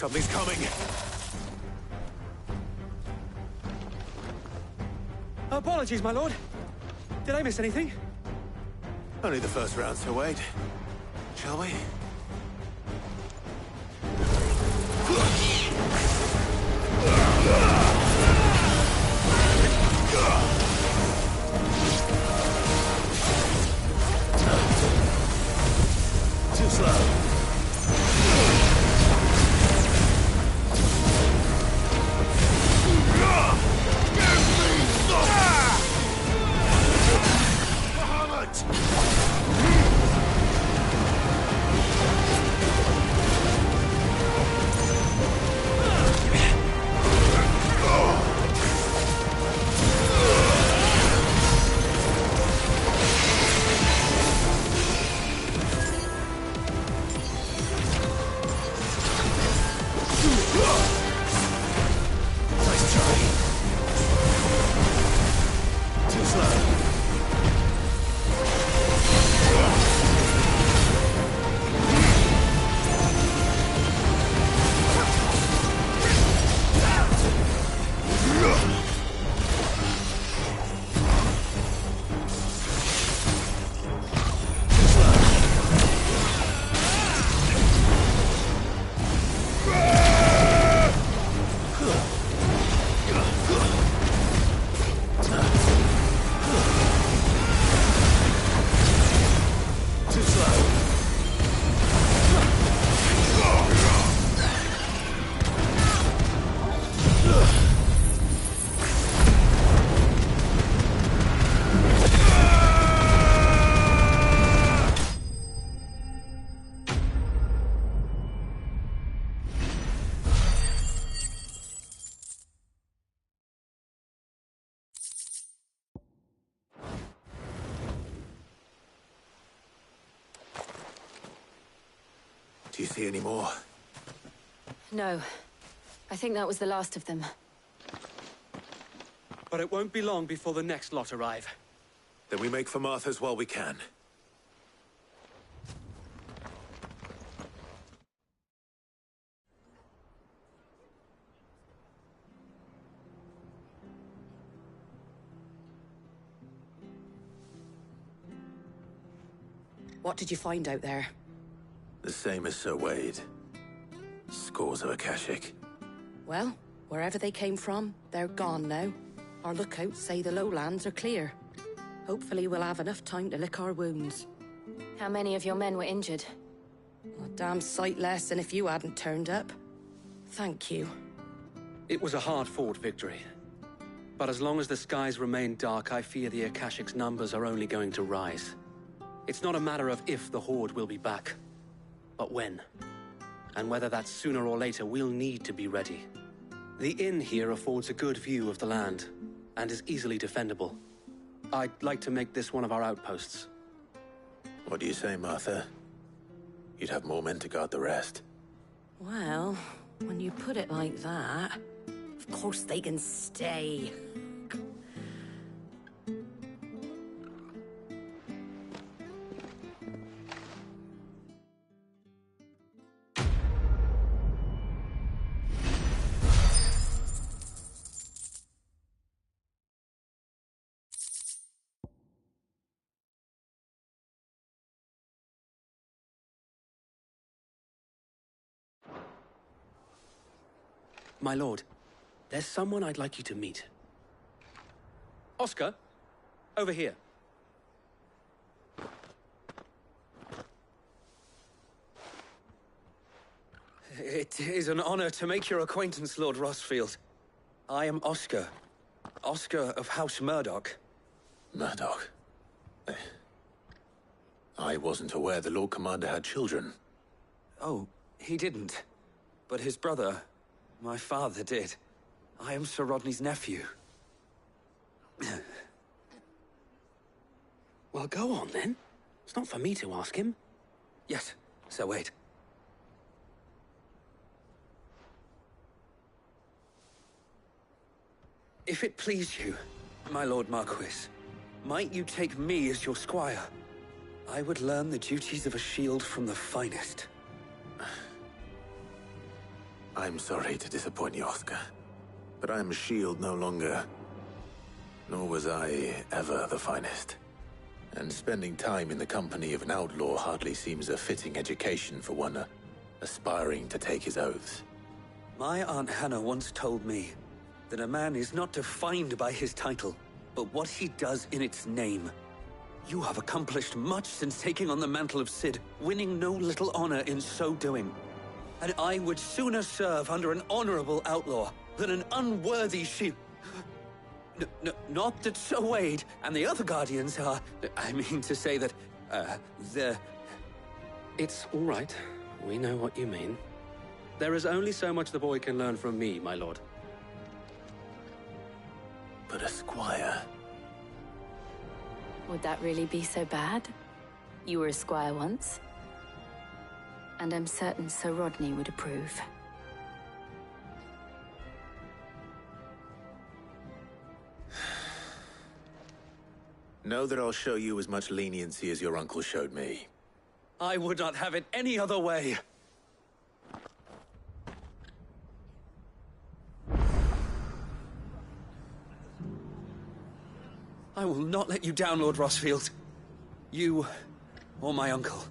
Something's coming. Apologies, my lord. Did I miss anything? Only the first round, Sir Wade. Shall we? Too slow. you see any more? No. I think that was the last of them. But it won't be long before the next lot arrive. Then we make for Martha's while we can. What did you find out there? The same as Sir Wade. Scores of Akashic. Well, wherever they came from, they're gone now. Our lookouts say the lowlands are clear. Hopefully we'll have enough time to lick our wounds. How many of your men were injured? A damn sight less than if you hadn't turned up. Thank you. It was a hard-fought victory. But as long as the skies remain dark, I fear the Akashic's numbers are only going to rise. It's not a matter of if the Horde will be back, but when. And whether that's sooner or later, we'll need to be ready. The inn here affords a good view of the land, and is easily defendable. I'd like to make this one of our outposts. What do you say, Martha? You'd have more men to guard the rest. Well, when you put it like that, of course they can stay. My lord, there's someone I'd like you to meet. Oscar, over here. It is an honor to make your acquaintance, Lord Rosfield. I am Oscar. Oscar of House Murdoch. Murdoch? I wasn't aware the Lord Commander had children. Oh, he didn't. But his brother, my father, did. I am Sir Rodney's nephew. Well, go on, then. It's not for me to ask him. Yes, Sir Wade. If it please you, my Lord Marquis, might you take me as your squire? I would learn the duties of a shield from the finest. I'm sorry to disappoint you, Oscar, but I am a shield no longer. Nor was I ever the finest. And spending time in the company of an outlaw hardly seems a fitting education for one aspiring to take his oaths. My Aunt Hannah once told me that a man is not defined by his title, but what he does in its name. You have accomplished much since taking on the mantle of Cid, winning no little honor in so doing. And I would sooner serve under an honorable outlaw than an unworthy shield. Not that Sir Wade and the other Guardians are... I mean to say that, they're... It's all right. We know what you mean. There is only so much the boy can learn from me, my lord. But a squire... Would that really be so bad? You were a squire once. And I'm certain Sir Rodney would approve. Know that I'll show you as much leniency as your uncle showed me. I would not have it any other way. I will not let you down, Lord Rosfield. You, or my uncle.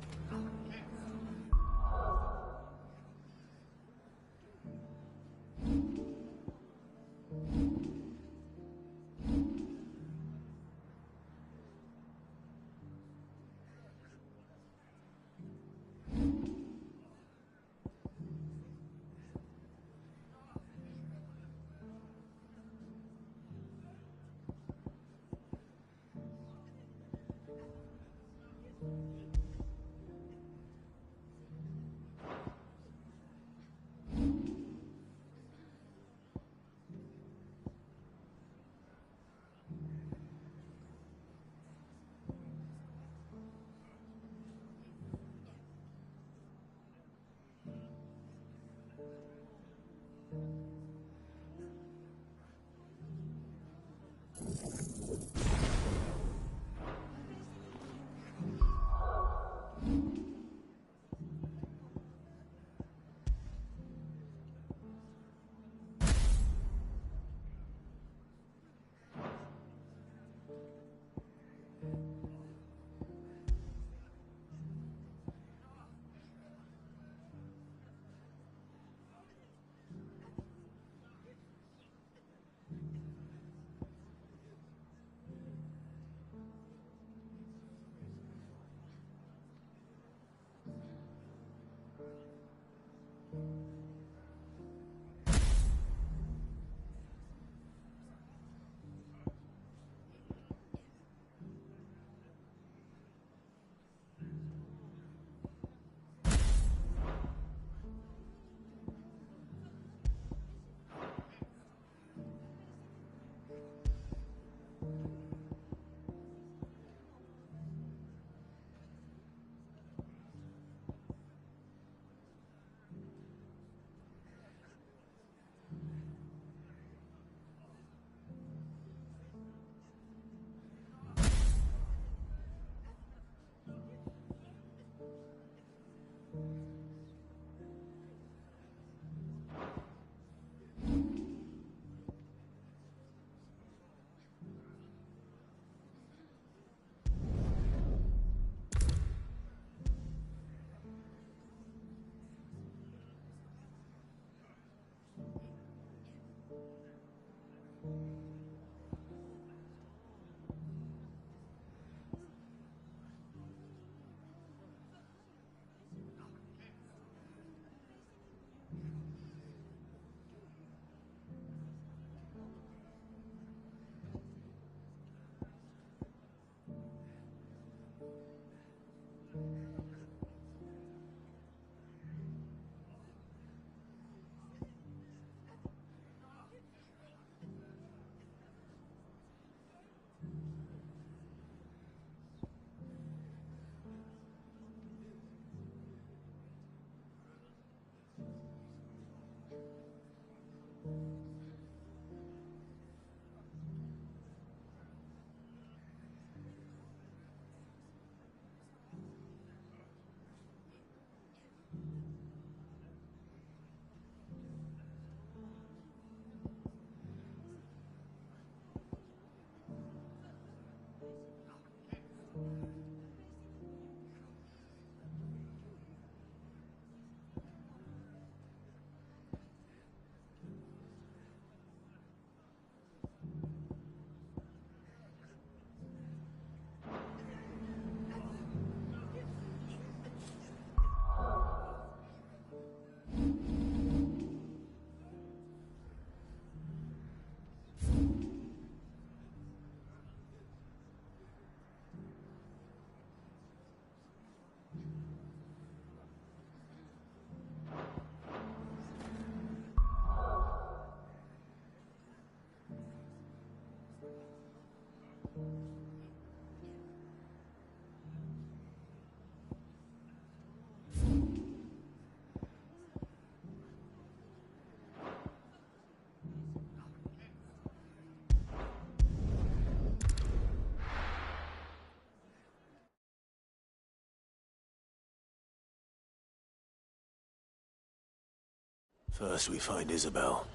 First we find Isabel.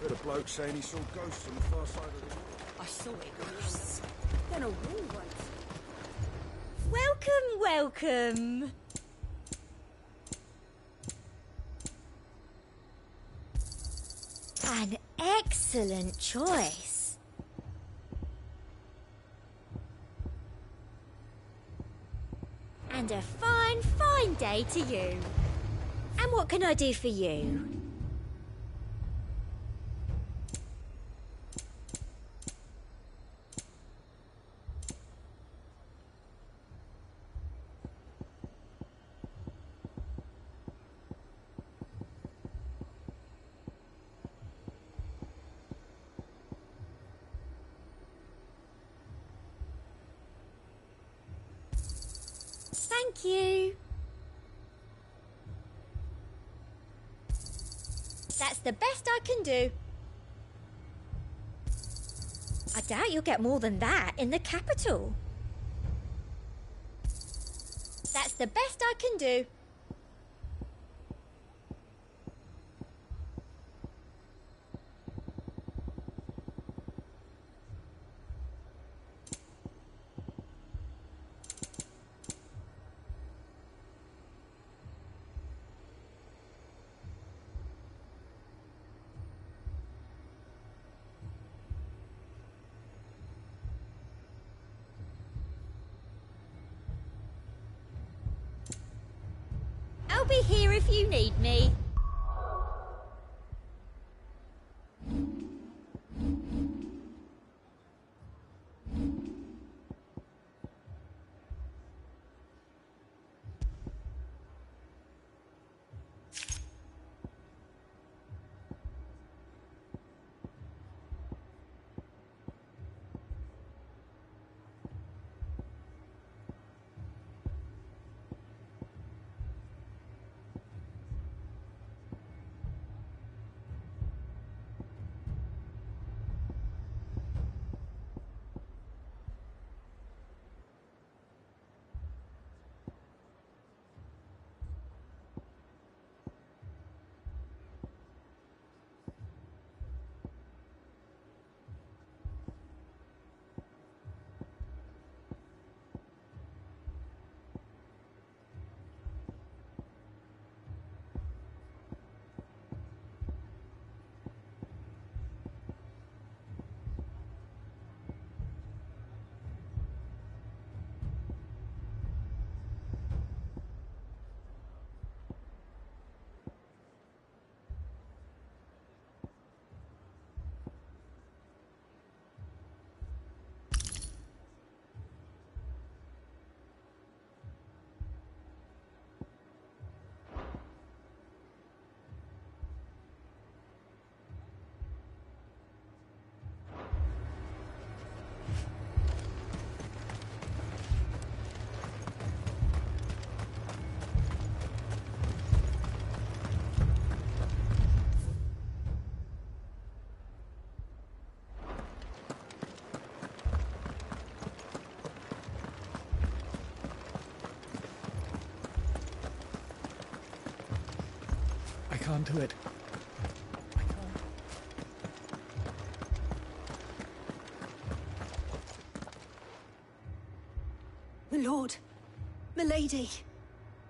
Heard a bloke saying he saw ghosts on the far side of the wall. I saw it once. Then a wall once. Welcome, welcome. An excellent choice. And a fine, fine day to you. And what can I do for you? Thank you. That's the best I can do. I doubt you'll get more than that in the capital. That's the best I can do. I'll be here if you need me. I can't do it. My lord. Milady.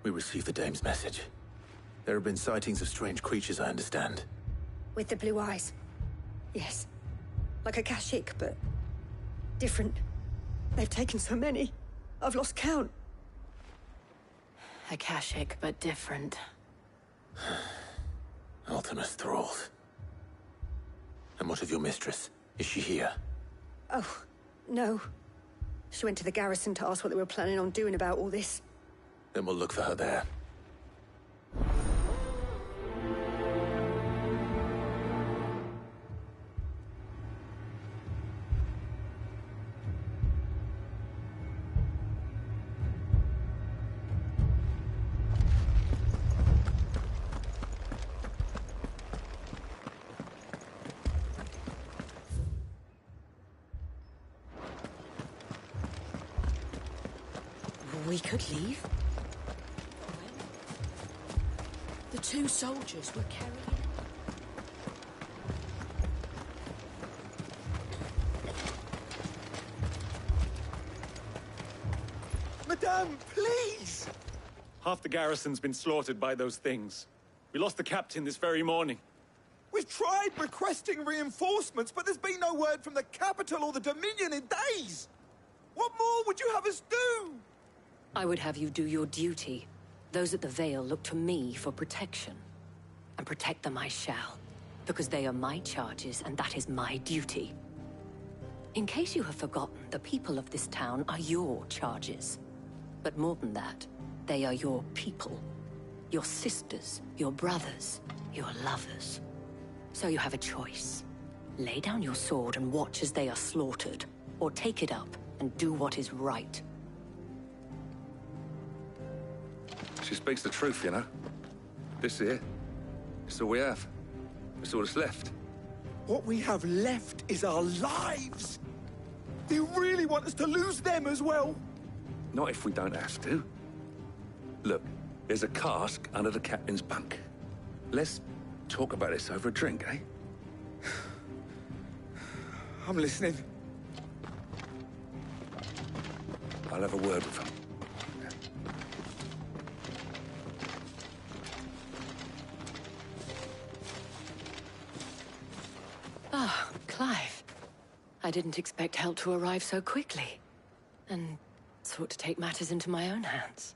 We received the dame's message. There have been sightings of strange creatures, I understand. With the blue eyes. Yes. Like a Kashyyyk, but different. They've taken so many. I've lost count. A Kashyyyk, but different. Ultimus thralls. And what of your mistress? Is she here? Oh, no. She went to the garrison to ask what they were planning on doing about all this. Then we'll look for her there. We could leave. The 2 soldiers were carrying... Madame, please! Half the garrison's been slaughtered by those things. We lost the captain this very morning. We've tried requesting reinforcements, but there's been no word from the capital or the Dominion in days! What more would you have us do? I would have you do your duty. Those at the Vale look to me for protection. And protect them I shall, because they are my charges, and that is my duty. In case you have forgotten, the people of this town are your charges. But more than that, they are your people. Your sisters, your brothers, your lovers. So you have a choice. Lay down your sword and watch as they are slaughtered, or take it up and do what is right. She speaks the truth, you know. This here, it's all we have. It's all that's left. What we have left is our lives! Do you really want us to lose them as well? Not if we don't have to. Look, there's a cask under the captain's bunk. Let's talk about this over a drink, eh? I'm listening. I'll have a word with him. Ah, Clive. I didn't expect help to arrive so quickly. And sought to take matters into my own hands.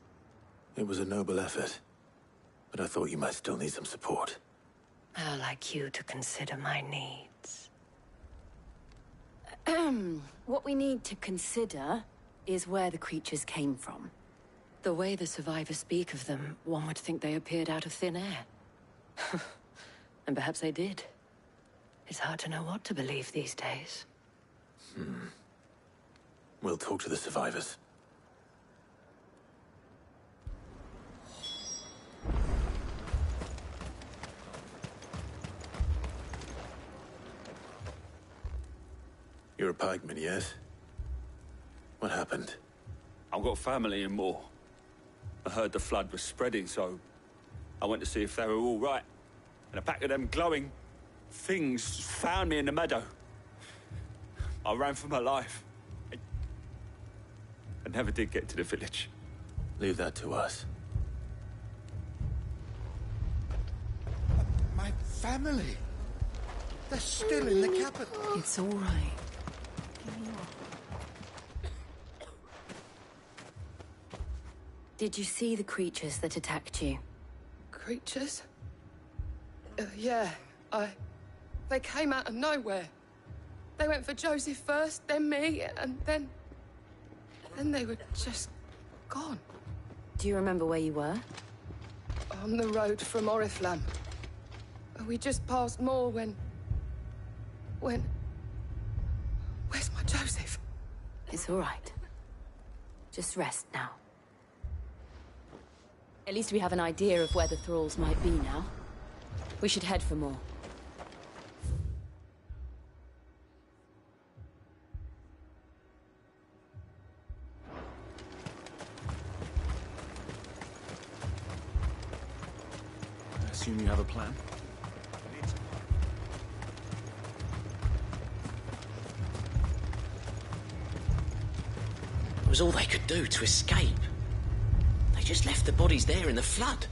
It was a noble effort, but I thought you might still need some support. I'd like you to consider my needs. What we need to consider is where the creatures came from. The way the survivors speak of them, one would think they appeared out of thin air. And perhaps they did. It's hard to know what to believe these days. We'll talk to the survivors. You're a pikeman, yes? What happened? I've got family in Moor. I heard the flood was spreading, so I went to see if they were all right. And a pack of them glowing things found me in the meadow. I ran for my life. I never did get to the village. Leave that to us. My family. They're still in the capital. It's all right. Did you see the creatures that attacked you? Creatures? Yeah, They came out of nowhere. They went for Joseph first, then me, and then they were just gone. Do you remember where you were? On the road from Oriflamme. We just passed Moor when... Where's my Joseph? It's all right. Just rest now. At least we have an idea of where the thralls might be now. We should head for more. I assume you have a plan? It was all they could do to escape. They just left the bodies there in the flood.